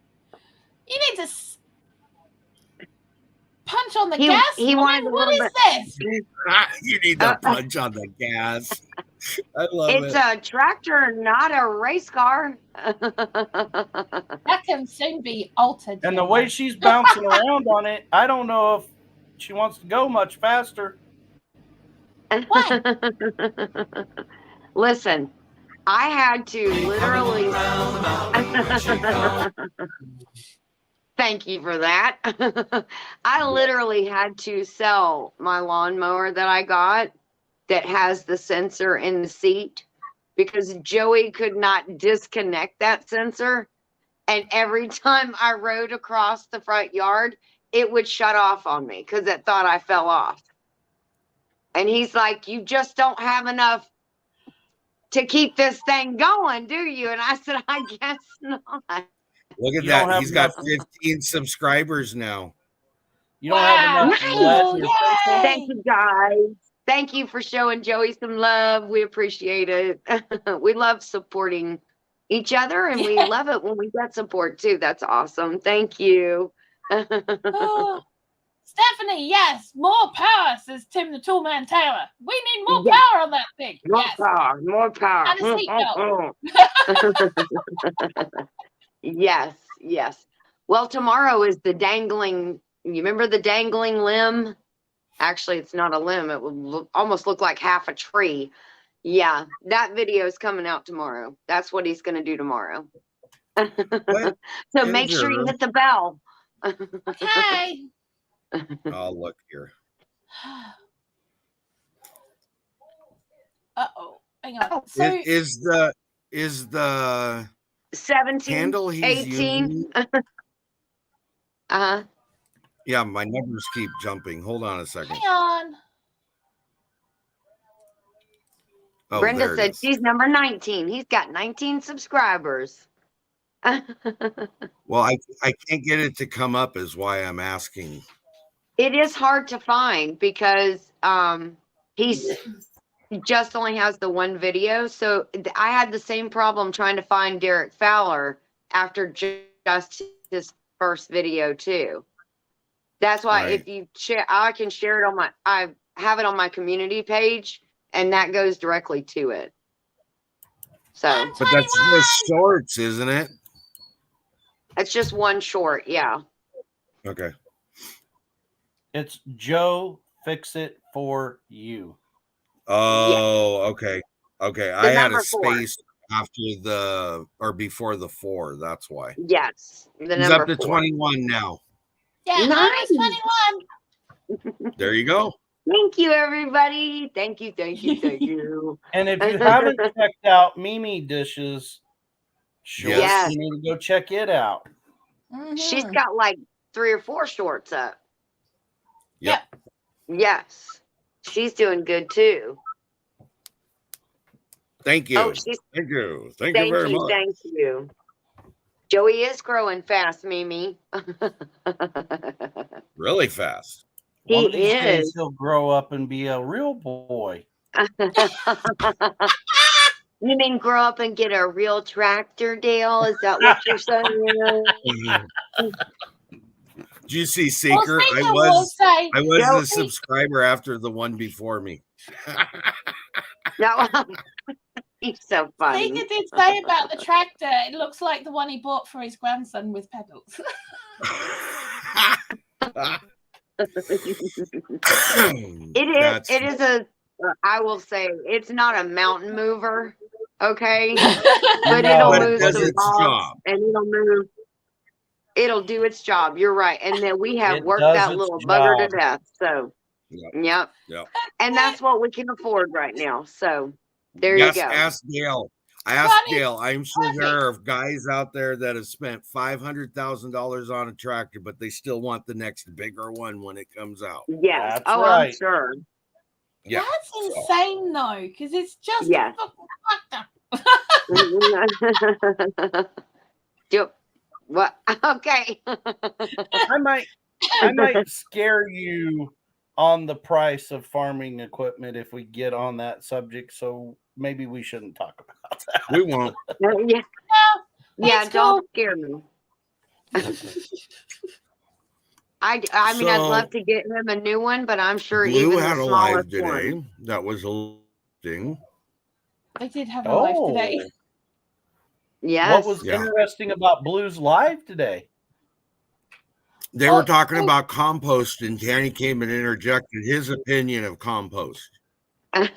You need to punch on the gas. He wanted what is this? You need to punch on the gas. I love It's it. a tractor, not a race car. That can soon be altered. And the way she's bouncing around on it, I don't know if she wants to go much faster. Why? Listen, I had to literally. Thank you for that. I literally had to sell my lawnmower that I got that has the sensor in the seat because Joey could not disconnect that sensor. And every time I rode across the front yard, it would shut off on me because it thought I fell off. And he's like, you just don't have enough to keep this thing going, do you? And I said, I guess not. Look at that. He's got 15 subscribers now. You don't have enough lead in your pencil? Thank you, guys. Thank you for showing Joey some love. We appreciate it. We love supporting each other, and we love it when we get support, too. That's awesome. Thank you. Stephanie, yes, more power, says Tim the Toolman Taylor. We need more power on that thing. More power, more power. And a seatbelt. Yes, yes. Well, tomorrow is the dangling, you remember the dangling limb? Actually, it's not a limb. It will almost look like half a tree. Yeah, that video is coming out tomorrow. That's what he's going to do tomorrow. So make sure you hit the bell. Okay. I'll look here. Uh-oh. Hang on. So, Is the 17, handle he's 18. using? Yeah, my numbers keep jumping. Hold on a second. hang on. Oh, Brenda there it said is. she's number 19. He's got 19 subscribers. Well, I can't get it to come up is why I'm asking. It is hard to find because he just only has the one video. So I had the same problem trying to find Derek Fowler after just his first video too. That's why if you share, I can share it on I have it on my community page, and that goes directly to it. So, but that's just shorts, isn't it? It's just one short, yeah. Okay. It's Joe Fix It For You. Oh, okay. Okay. I had a 4. space after or before the 4. That's why. Yes. The He's number up to 4. 21 now. Yeah, Nice. I'm 21. There you go. Thank you, everybody. Thank you, thank you, thank you. And if you haven't checked out Mimi Dishes shorts, Yes. you need to go check it out. Mm-hmm. She's got like 3 or 4 shorts up. Yep. Yes. She's doing good too. Thank you. Oh, Thank you. Thank you very much. Thank you. Joey is growing fast, Mimi. Really fast. One of these He days is. he'll grow up and be a real boy. You mean grow up and get a real tractor, Dale? Is that what you're saying? Did you see Seeker? I was a subscriber after the one before me. No, he's so funny. Seeker did say about the tractor, it looks like the one he bought for his grandson with pedals. It is I will say, it's not a mountain mover, okay? But it'll move some logs, and it'll do its job. You're right. And then we have worked that little bugger to death. So, yep. And that's what we can afford right now. So, there you go. Ask Dale. I asked Dale. I'm sure there are guys out there that have spent $500,000 on a tractor, but they still want the next bigger one when it comes out. Yes. That's right. I'm sure. Yeah. That's insane, though, because it's just a fucking tractor. What? Okay. I might scare you on the price of farming equipment if we get on that subject. So maybe we shouldn't talk about that. We won't. Yeah, don't scare me. I mean, I'd love to get him a new one, but I'm sure Blue even had the a smallest live today. one. That was a thing. I did have a live today. Yes. What was interesting about Blue's live today? They were talking about compost, and Danny came and interjected his opinion of compost. There's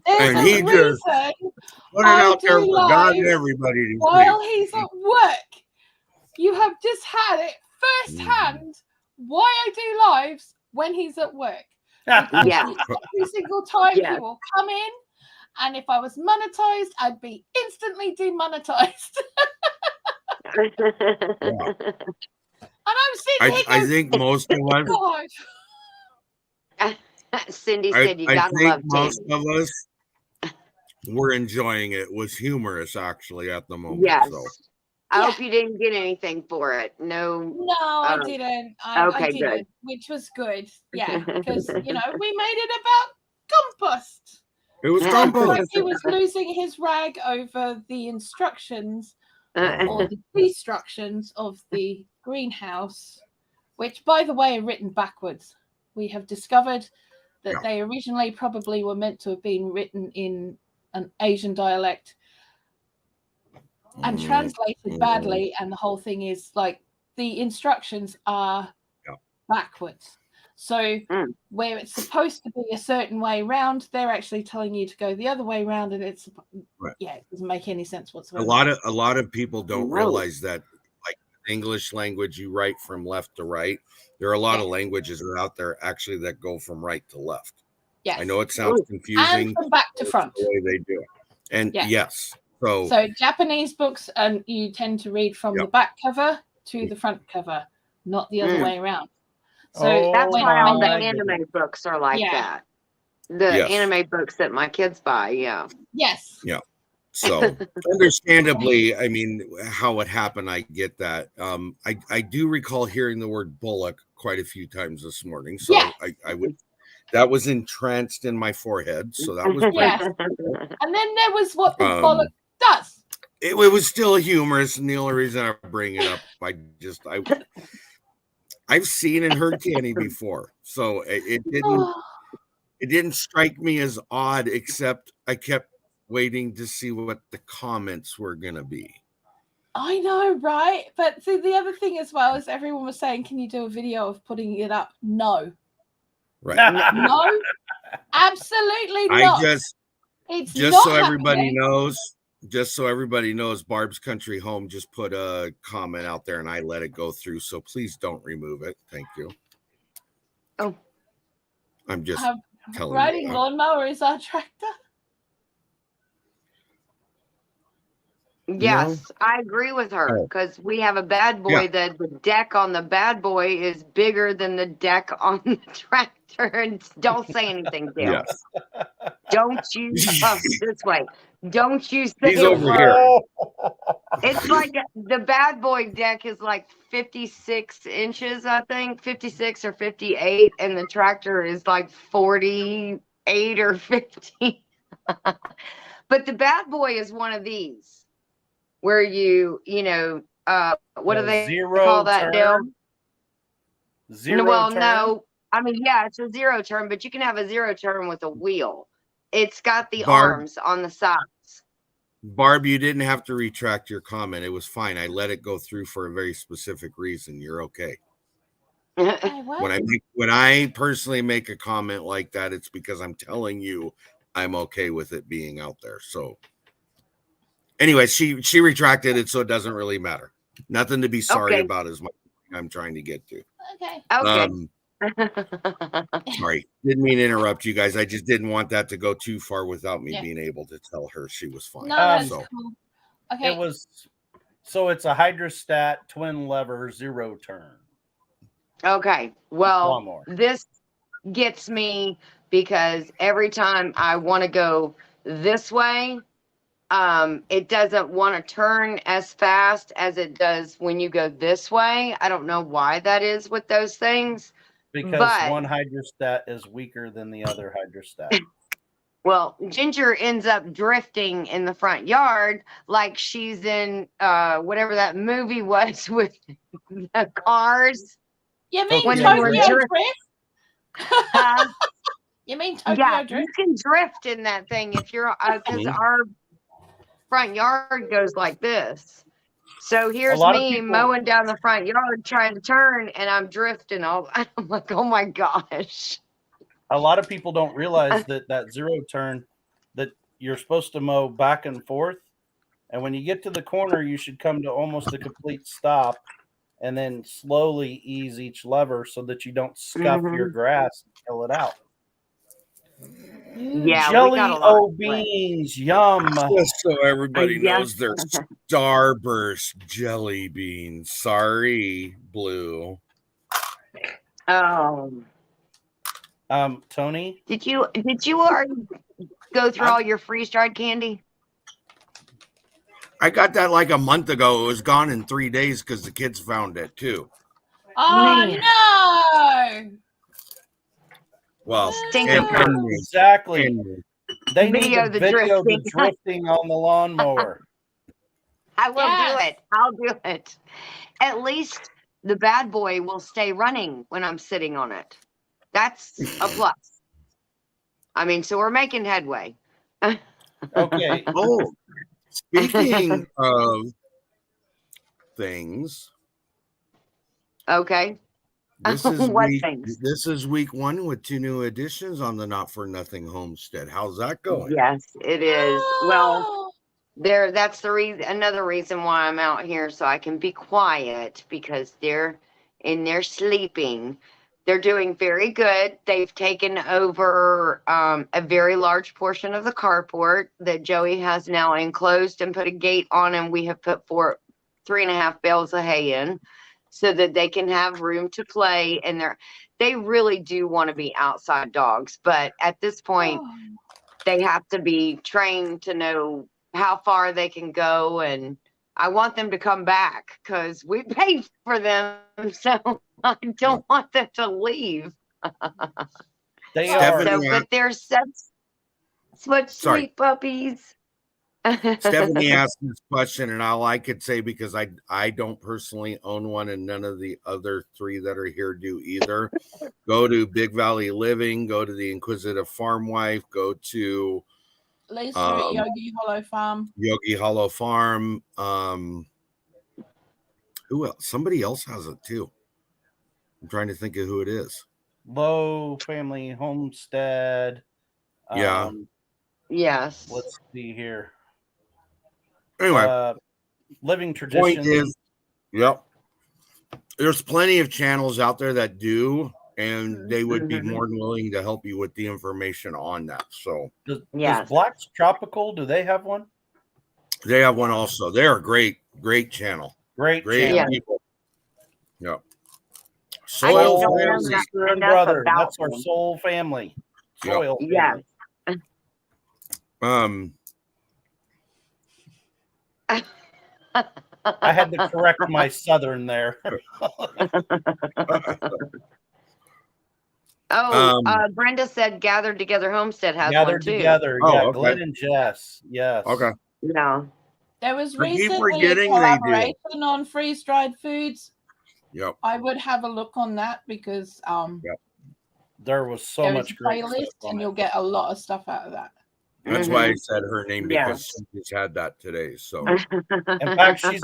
And a he reason just put it out there for God and everybody to while see. he's at work. You have just had it firsthand why I do lives when he's at work. Because Yeah. every single time he will come in, and if I was monetized, I'd be instantly demonetized. And I'm sitting here I think most of us. Cindy said you gotta love most of us were enjoying it. It was humorous, actually, at the moment. Yes. So. I hope you didn't get anything for it. No, I didn't. I didn't, good. Which was good. Yeah, because we made it about compost. It was compost. Like he was losing his rag over the instructions or the instructions of the greenhouse, which, by the way, are written backwards. We have discovered that they originally probably were meant to have been written in an Asian dialect and translated badly, and the whole thing is like the instructions are backwards. So where it's supposed to be a certain way round, they're actually telling you to go the other way round, and it's it doesn't make any sense whatsoever. A lot of people don't realize that, like English language, you write from left to right. There are a lot of languages that are out there actually that go from right to left. Yes. I know it sounds confusing. And from back to front. The way they do it. And yes. So Japanese books, and you tend to read from the back cover to the front cover, not the other way around. So that's why all the anime books are like that. The anime books that my kids buy, Yes. Yeah. So understandably, I mean, how it happened, I get that. I do recall hearing the word bullock quite a few times this morning. So I would. That was entranced in my forehead, so that was And then there was what the bollock does. It was still humorous, and the only reason I bring it up, I've seen and heard Canny before, so it didn't strike me as odd, except I kept waiting to see what the comments were gonna be. I know, right? But see, the other thing as well is everyone was saying, "Can you do a video of putting it up?" No. Right. No, absolutely not. Just so everybody knows, Barb's Country Home just put a comment out there and I let it go through. So please don't remove it. Thank you. Oh, I'm just telling riding you. lawnmower is our tractor. Yes, I agree with her because we have a bad boy that the deck on the bad boy is bigger than the deck on the tractor. And don't say anything, Dale. Yes. Don't you this way. Don't you say He's over here. It's like the bad boy deck is like 56 inches, I think, 56 or 58, and the tractor is like 48 or 50. But the bad boy is one of these where what do they call that, Dale? Zero turn? No. I mean, it's a zero turn, but you can have a zero turn with a wheel. It's got the arms on the sides. Barb, you didn't have to retract your comment. It was fine. I let it go through for a very specific reason. You're okay. When I personally make a comment like that, it's because I'm telling you I'm okay with it being out there. So anyway, she retracted it, so it doesn't really matter. Nothing to be sorry about is what I'm trying to get to. Okay. Sorry, didn't mean to interrupt you guys. I just didn't want that to go too far without me being able to tell her she was fine. No, that's cool. Okay. It's a hydrostat twin lever zero turn. Okay. Well, this gets me because every time I want to go this way, it doesn't want to turn as fast as it does when you go this way. I don't know why that is with those things. Because one hydrostat is weaker than the other hydrostat. Well, Ginger ends up drifting in the front yard like she's in whatever that movie was with the cars. You mean When Tokyo they were Drift? You mean Tokyo Yeah, Drift? you can drift in that thing if you're because our front yard goes like this. So here's lot of me people- mowing down the front yard trying to turn, and I'm drifting. I'm like, oh my gosh. A lot of people don't realize that zero turn, that you're supposed to mow back and forth. And when you get to the corner, you should come to almost a complete stop and then slowly ease each lever so that you don't scuff your grass and kill it out. Yeah, we Jelly got a lot o of play. beans, yum. Just so everybody Yes. knows, they're Starburst jelly beans. Sorry, Blue. Oh, Tony, did you already go through all your freeze dried candy? I got that like a month ago. It was gone in 3 days because the kids found it too. Oh Man. no! Well, Stinking bird. exactly. They need Video to the video the drifting. drifting on the lawnmower. I will Yes. do it. I'll do it. At least the bad boy will stay running when I'm sitting on it. That's a plus. I mean, so we're making headway. Okay. Oh, speaking of things, Okay. this is What week. things? This is week 1 with 2 new additions on the Not for Nothing homestead. How's that going? Yes, it is. Well, Oh. that's the reason. Another reason why I'm out here, so I can be quiet, because they're in there sleeping. They're doing very good. They've taken over a very large portion of the carport that Joey has now enclosed and put a gate on, and we have put 3.5 bales of hay in so that they can have room to play. And they really do want to be outside dogs, but at this point, they have to be trained to know how far they can go, and I want them to come back because we paid for them, so I don't want them to leave. They Stephanie, are. So, but they're such sweet puppies. Stephanie asked this question, and all I could say, because I don't personally own one, and none of the other 3 that are here do either. Go to Big Valley Living, go to the Inquisitive Farm Wife, go to Lisa at Yogi Hollow Farm. Yogi Hollow Farm. Who else? Somebody else has it too. I'm trying to think of who it is. Low Family Homestead. Yeah. Yes. Let's see here. Anyway, Living point Tradition. is, yep. There's plenty of channels out there that do, and they would be more than willing to help you with the information on that. So, Does Yes. Black's Tropical, do they have one? they have one also. They're a great channel. Great Great channel. people. Yep. I just Soil don't know Family. that- Sister and enough brother. about That's our them. soul family. Yep. Soil Yes. family. I had to correct my southern there. Brenda said Gathered Together Homestead has Gathered one too. together. Oh, Yeah, okay. Glenn and Jess. Yes. Okay. No. There was I keep recently a forgetting they do. collaboration on freeze dried foods. Yep. I would have a look on that because There was so there is much a great playlist stuff on and it. you'll get a lot of stuff out of that. That's why I said her name, Yeah. because she just had that today. So, In fact, she's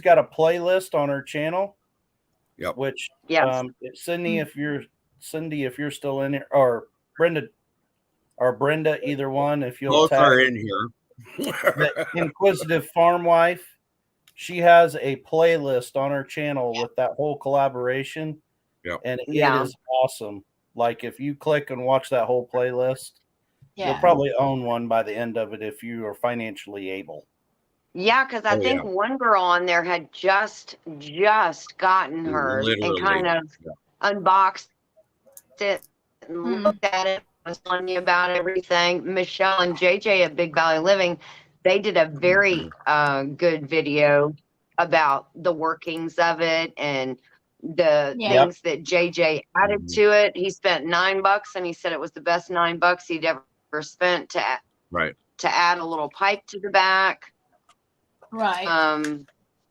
got a playlist on her channel. Yep. Which Yes. Cindy, if you're still in here, or Brenda, either one, if you'll both tag are in here. the Inquisitive Farm Wife. She has a playlist on her channel with that whole collaboration. Yep. And it Yeah. is awesome. Like, if you click and watch that whole playlist, you'll Yeah. probably own one by the end of it if you are financially able. Yeah, because I think one girl on there had just gotten hers Literally. and kind of unboxed it and looked at it. I was telling you about everything. Michelle and JJ at Big Valley Living, they did a very good video about the workings of it and the Yeah. things that JJ added to it. He spent $9 and he said it was the best $9 he'd ever spent to add a little pipe to the back. Right.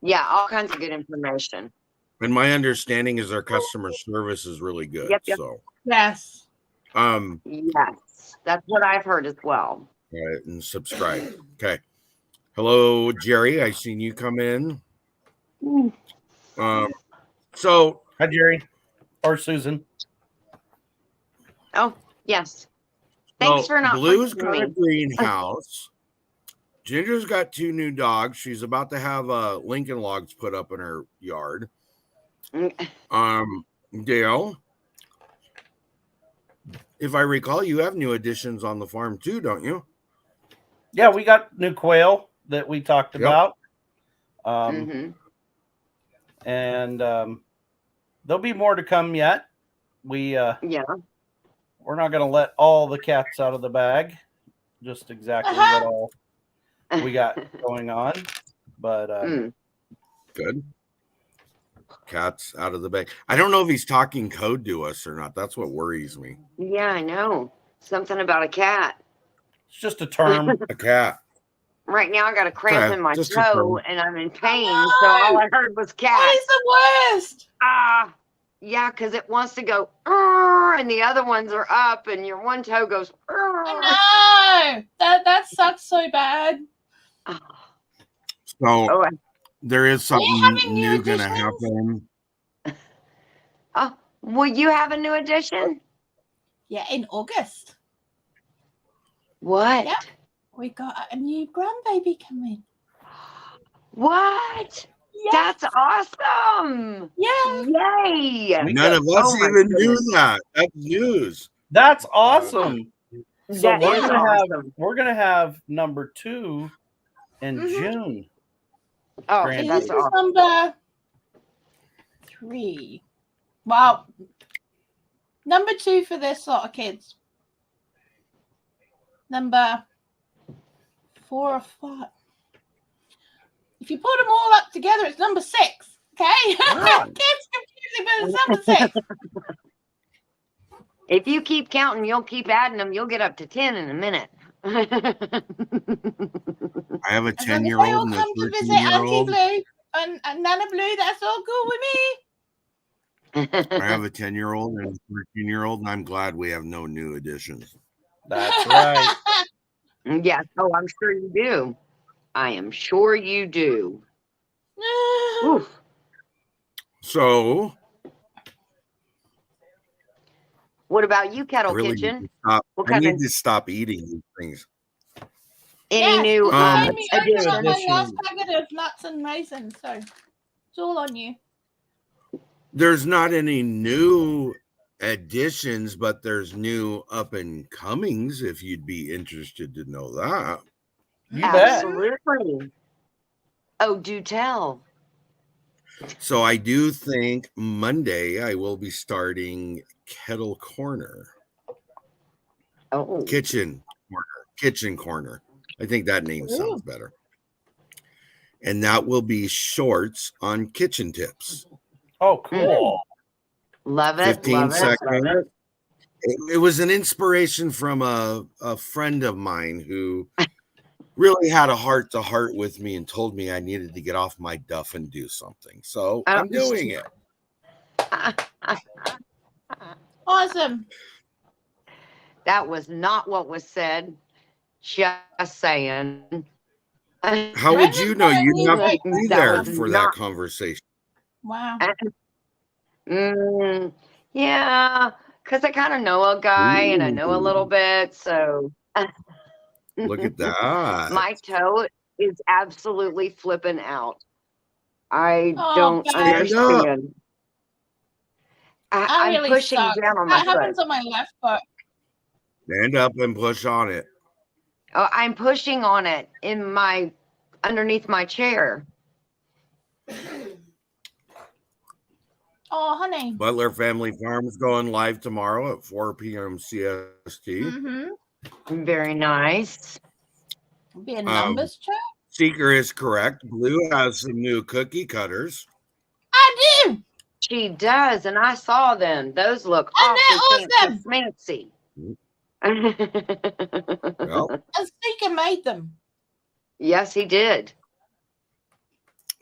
Yeah, all kinds of good information. And my understanding is our customer service is really good. Yep. So Yes. Yes, that's what I've heard as well. And subscribe. Okay. Hello, Jerry. I seen you come in. So Hi, Jerry. Or Susan. Oh, yes. Thanks for not Blue's forgetting got a me. greenhouse. Ginger's got 2 new dogs. She's about to have Lincoln logs put up in her yard. Dale, if I recall, you have new additions on the farm too, don't you? Yeah, we got new quail that we talked about. And there'll be more to come yet. We're not going to let all the cats out of the bag. Just exactly what all we got going on. But good. Cats out of the bag. I don't know if he's talking code to us or not. That's what worries me. Yeah, I know. Something about a cat. It's just a term. A cat. Right now I got a cramp in my just a toe term. and I'm in pain. So all I heard was cat. That is the worst. Yeah, because it wants to go, and the other ones are up, and your one toe goes. I know. That sucks so bad. So there is something new going to additions? happen. Will you have a new addition? Yeah, in August. What? Yep. We got a new grandbaby coming. What? Yes. That's awesome. Yeah. Yay. None of us even knew that. That's news. That's awesome. So That we're is gonna awesome. have number 2 in June. Oh, Grand This that's is awesome. number 3. Well, number 2 for this lot of kids. Number 4 or 5. If you put them all up together, it's number 6. Okay? Wow. Kids confusing, but it's number 6. If you keep counting, you'll keep adding them. You'll get up to 10 in a minute. I have a As long as they 10-year-old all and a come to visit Auntie 13-year-old. Blue and Nana Blue, that's all cool with me. I have a 10-year-old and a 13-year-old, and I'm glad we have no new additions. That's right. Yes. Oh, I'm sure you do. I am sure you do. Oof. So What about you, Kettle really Kitchen? I kind need of to stop eating these things. any new made me open up my addition. last packet of nuts and raisins, so it's all on you. There's not any new additions, but there's new up and comings if you'd be interested to know that. You bet. Absolutely. Oh, do tell. So I do think Monday I will be starting Kettle Corner. Oh, Kitchen Corner. I think that name sounds better. And that will be shorts on kitchen tips. Oh, cool. love it. 15 love seconds. It, love it. It was an inspiration from a friend of mine who really had a heart-to-heart with me and told me I needed to get off my duff and do something. So I'm doing it. Awesome. That was not what was said. Just saying. How would you know? You'd have to be there was for that conversation. Wow. Yeah, because I kind of know a guy and I know a little bit. So Look at that. my toe is absolutely flipping out. I Oh, don't guys. understand. That I'm really pushing sucks. down on my That happens foot. on my left foot. Stand up and push on it. Oh, I'm pushing on it in my underneath my chair. Oh, honey. Butler Family Farms going live tomorrow at 4 p.m. CST. Mm-hmm. Very nice. Be a numbers check. Seeker is correct. Blue has some new cookie cutters. I do. She does, and I saw them. Those look Isn't that fancy. Well, Seeker made them. Yes, he did.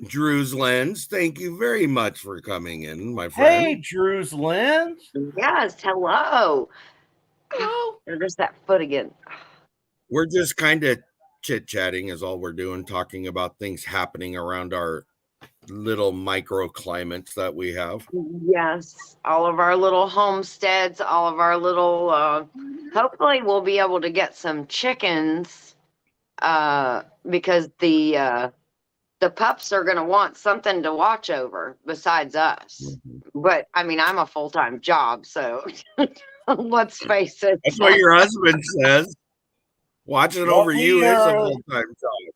Drew's Lens, thank you very much for coming in, my friend. Hey, Drew's Lens. Yes, hello. Oh, There's that foot again. We're just kind of chit-chatting is all we're doing, talking about things happening around our little microclimates that we have. Yes, all of our little homesteads, all of our little, hopefully we'll be able to get some chickens, because the pups are going to want something to watch over besides us. But I mean, I'm a full-time job, so let's face it. That's what your husband says. Watching What over we you is a are- full-time job.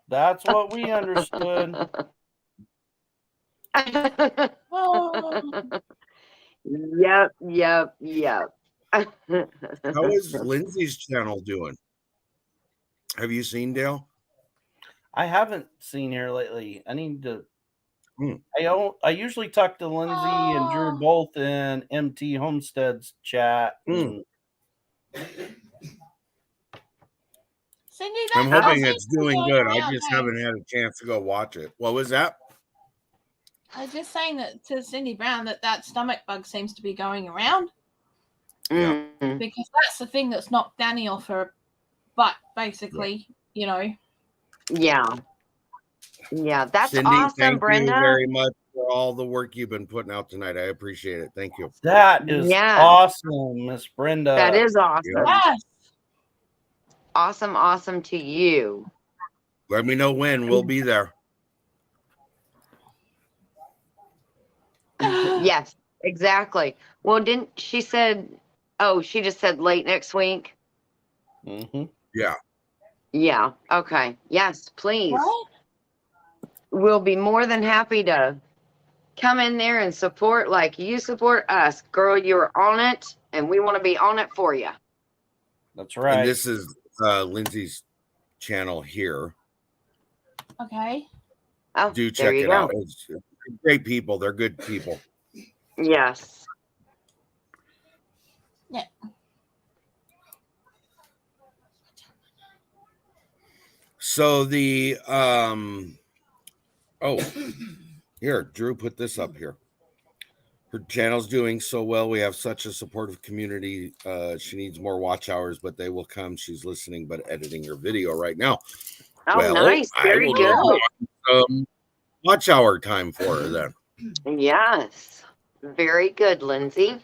That's what we understood. oh. Yep. How is Lindsay's channel doing? Have you seen Dale? I haven't seen her lately. I need to. Hmm. I usually talk to Lindsay and Drew both in MT Homestead's chat. Hmm. Cindy, I'm that hoping seems it's to be doing going good. I around, just hey? haven't had a chance to go watch it. What was that? I was just saying that to Cindy Brown that stomach bug seems to be going around Yeah. because that's the thing that's knocked Danny off her butt, basically. You know. Yeah. That's Cindy, awesome, thank Brenda. you very much for all the work you've been putting out tonight. I appreciate it. Thank you. That is awesome, Miss Brenda. That is awesome. Yes. Awesome to you. Let me know when. We'll be there. Yes, exactly. Well, didn't she said? Oh, she just said late next week. Mm-hmm. Yeah. Yeah. Okay. Yes, please. What? We'll be more than happy to come in there and support like you support us. Girl, you're on it, and we want to be on it for you. That's right. And this is Lindsay's channel here. Okay. Oh, Do there check you it go. out. It's great people. They're good people. Yes. Yeah. So the here, Drew put this up here. Her channel's doing so well. We have such a supportive community. She needs more watch hours, but they will come. She's listening but editing her video right now. Oh, well, nice. Very good. Watch hour time for her then. Yes. Very good, Lindsay.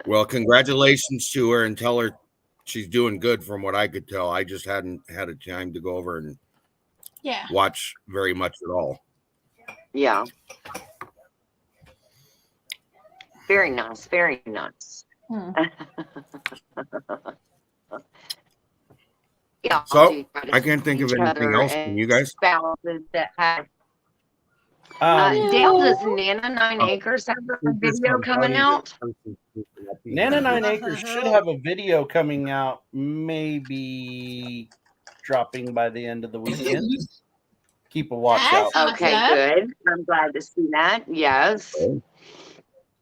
Well, congratulations to her and tell her she's doing good from what I could tell. I just hadn't had a time to go over and watch very much at all. Yeah. Very nice. Very nice. Yeah. So I can't think of anything else. Can you guys? Spouses that have. Dale, does Nana 9 Acres have a video coming out? Nana 9 Acres should have a video coming out, maybe dropping by the end of the weekend. Keep a watch out. Okay, good. I'm glad to see that. Yes.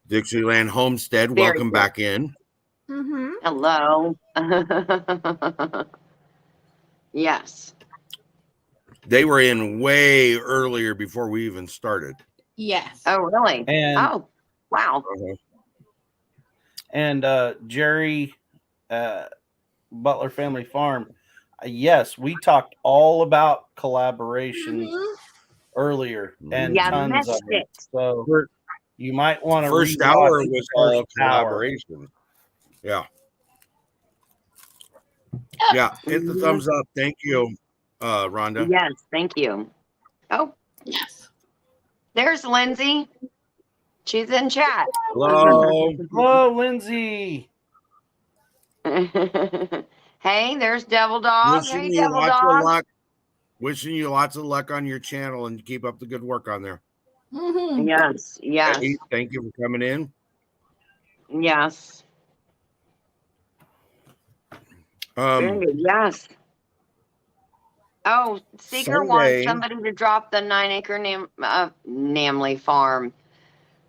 Dixieland Homestead, welcome back in. Hello. Yes. They were in way earlier before we even started. Yes. Oh, really? And wow. And Jerry Butler Family Farm. Yes, we talked all about collaborations earlier and tons of it. So you might want to first hour was all collaboration. Yeah. Yeah. Hit the thumbs up. Thank you, Rhonda. Yes, thank you. Oh, yes. There's Lindsay. She's in chat. Hello. Hello, Lindsay. Hey, there's Devil Dog. Wishing Hey, you Devil lots Dog. of luck. Wishing you lots of luck on your channel and keep up the good work on there. Yes, yes. Hey, thank you for coming in. Yes. Very good. Yes. Oh, Seeker Sunday. wants somebody to drop the 9-acre Namley farm.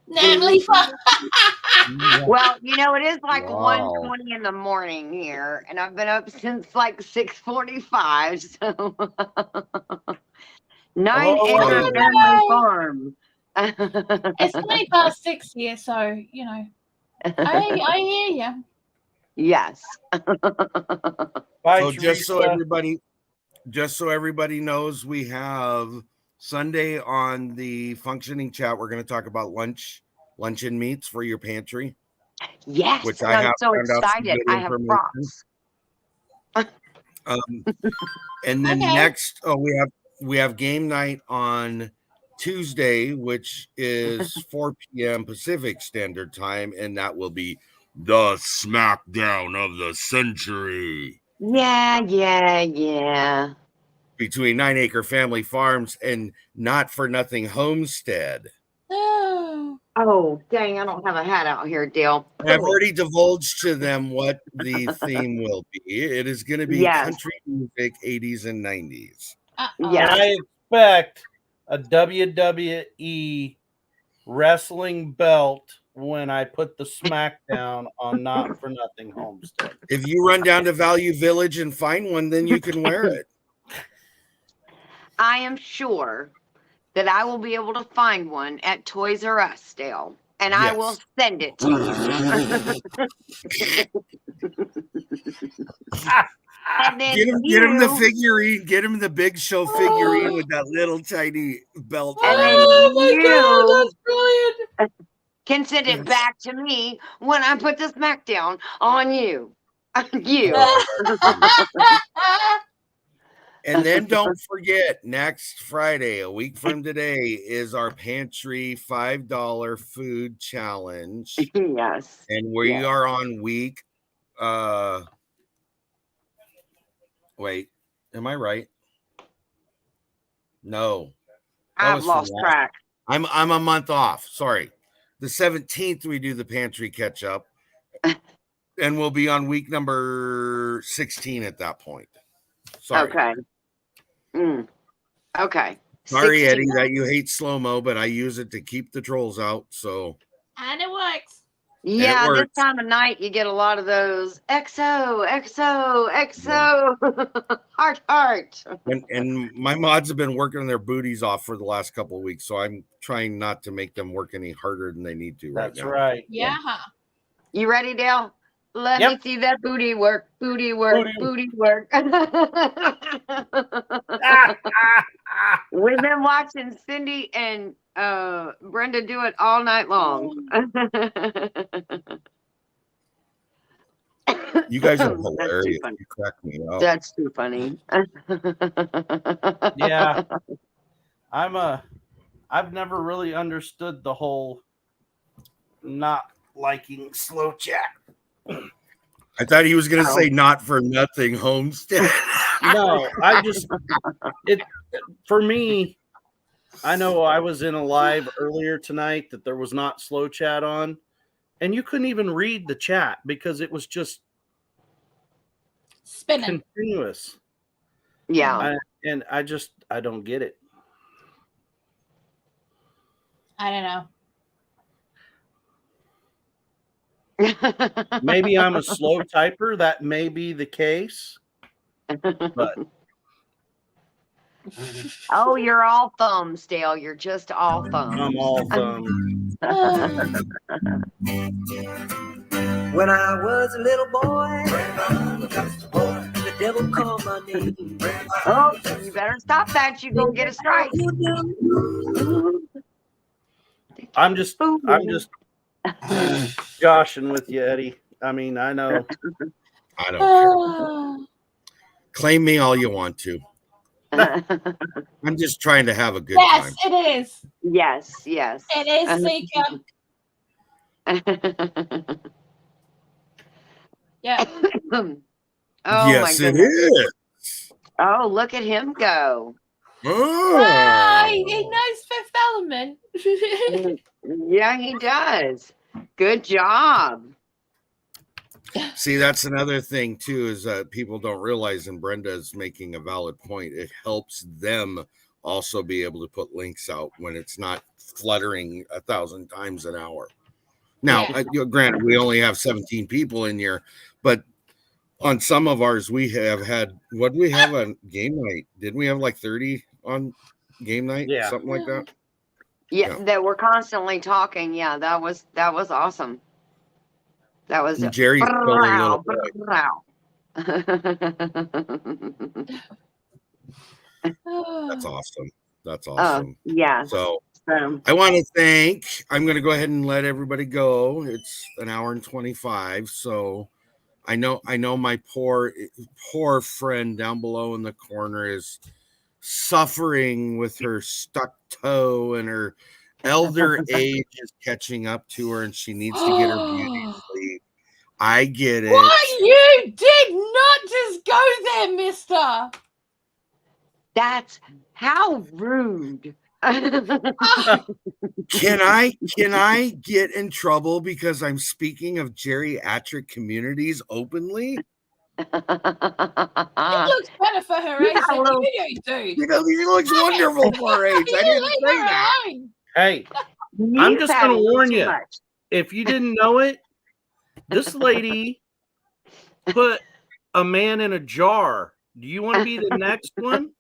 Namely fun. Well, it is like Wow. 1:20 in the morning here, and I've been up since like 6:45. So 9-acre Oh. family farm. It's 6:20 here, so I hear you. Yes. Bye, So just so Teresa. everybody knows, we have Sunday on the functioning chat. We're going to talk about luncheon meats for your pantry. Yes. Which And I I'm have so found out some excited. good I have information. props. And then Okay. next, we have game night on Tuesday, which is 4 p.m. Pacific Standard Time, and that will be the smackdown of the century Yeah. between 9-acre family farms and Not for Nothing Homestead. Oh. Oh, dang, I don't have a hat out here, Dale. I've already divulged to them what the theme will be. It is going to be Yes. country music, 80s and 90s. Yes. And I expect a WWE wrestling belt when I put the SmackDown on Not for Nothing Homestead. If you run down to Value Village and find one, then you can wear it. I am sure that I will be able to find one at Toys R Us, Dale, and I will send it to you. And then Get him the figurine. Get him the Big Show figurine with that little tiny belt. And then Oh my God, that's brilliant. can send it back to me when I put the SmackDown on you. You. And then don't forget, next Friday, a week from today, is our pantry $5 food challenge. Yes. And we are on week wait, am I right? No. I've lost track. I'm a month off. Sorry. The 17th we do the pantry catch up. And we'll be on week number 16 at that point. Sorry. Okay. Okay. Sorry, 16. Eddie, that you hate slow-mo, but I use it to keep the trolls out. So And it works. Yeah, it this works. time of night you get a lot of those XO, heart. And my mods have been working their booties off for the last couple of weeks, so I'm trying not to make them work any harder than they need to right now. That's right. Yeah. You ready, Dale? Let Yep. me see that booty work. Booty work. We've been watching Cindy and Brenda do it all night long. You guys are hilarious. You crack me up. That's too funny. Yeah. I've never really understood the whole not liking slow chat. I thought he was going to say Not for Nothing Homestead. No, for me, I know I was in a live earlier tonight that there was not slow chat on, and you couldn't even read the chat because it was just spinning continuous. Yeah. I don't get it. I don't know. Maybe I'm a slow typer. That may be the case. But oh, you're all thumbs, Dale. You're just all thumbs. I'm all thumbs. When I was a little boy, the devil called my name. Oh, you better stop that. You're going to get a strike. I'm just joshing with you, Eddie. I mean, I know. I don't care. Claim me all you want to. I'm just trying to have a good time. Yes, it is. Yes. It is, Seeker. Yeah. Oh, yes, my it goodness. is. Oh, look at him go. Oh, he knows Fifth Element. Yeah, he does. Good job. See, that's another thing too, is that people don't realize, and Brenda is making a valid point. It helps them also be able to put links out when it's not fluttering 1,000 times an hour. Now, granted, we only have 17 people in here, but on some of ours, we have had, what did we have on game night? Didn't we have like 30 on game night? Yeah. Something like that? Yeah, that we're constantly talking. Yeah, that was awesome. That was And Jerry's still a little boy. That's awesome. That's awesome. Yeah. So I want to thank, I'm going to go ahead and let everybody go. It's an hour and 25. So I know my poor friend down below in the corner is suffering with her stuck toe, and her elder age is catching up to her, and she needs to get her beauty sleep. I get it. Why you did not just go there, mister? That's how rude. Can I get in trouble because I'm speaking of geriatric communities openly? It looks better for her age than you do. You know, she looks wonderful for her age. I didn't say that. Hey, I'm just going to warn you. If you didn't know it, this lady put a man in a jar. Do you want to be the next one?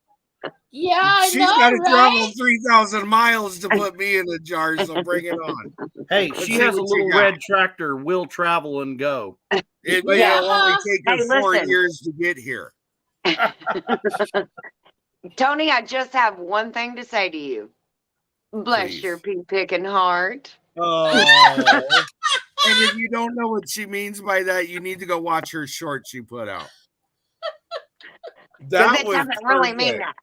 Yeah, she's got to travel 3,000 miles to put me in a jar, so bring it on. Hey, she has a little red tractor, will travel and go. It may only take her 4 years to get here. Tony, I just have one thing to say to you. Bless your pea-picking heart. Oh. And if you don't know what she means by that, you need to go watch her short she put out. That was doesn't really mean that.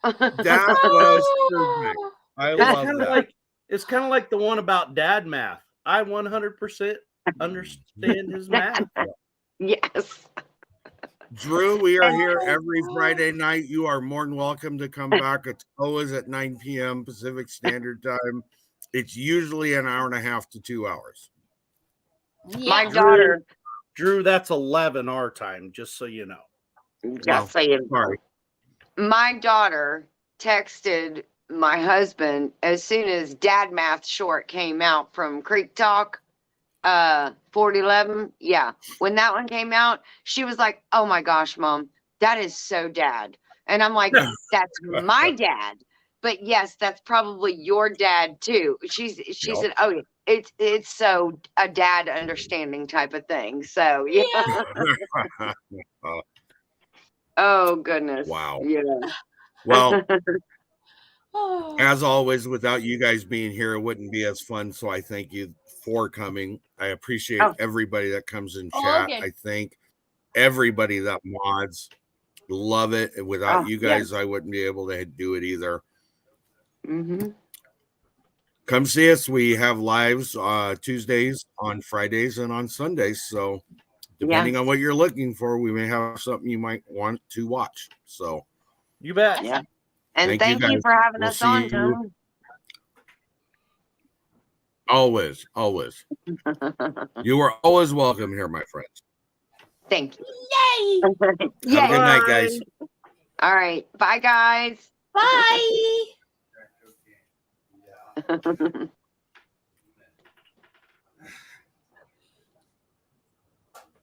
That was perfect. I love that. It's kind of like the one about dad math. I 100% understand his math. Yes. Drew, we are here every Friday night. You are more than welcome to come back. It's always at 9 p.m. Pacific Standard Time. It's usually an hour and a half to 2 hours. Yeah. My daughter. Drew, that's 11 our time, just so you know. Just so you know. My daughter texted my husband as soon as Dad Math Short came out from Creek Talk, 4011. Yeah. When that one came out, she was like, "Oh my gosh, Mom, that is so dad." And I'm like, "That's my dad. But yes, that's probably your dad too." She said, "Oh, yeah, it's so a dad understanding type of thing." So yeah. Oh goodness. Wow. Yeah. Well, as always, without you guys being here, it wouldn't be as fun. So I thank you for coming. I appreciate everybody that comes in chat. I thank everybody that mods. Love it. And without you guys, I wouldn't be able to do it either. Mm-hmm. Come see us. We have lives Tuesdays, on Fridays, and on Sundays. So depending on what you're looking for, we may have something you might want to watch. So you bet. Yeah. And thank you for having us on, Tony. Always. You are always welcome here, my friends. Thank you. Yay! Have a good night, guys. All right. Bye, guys. Bye.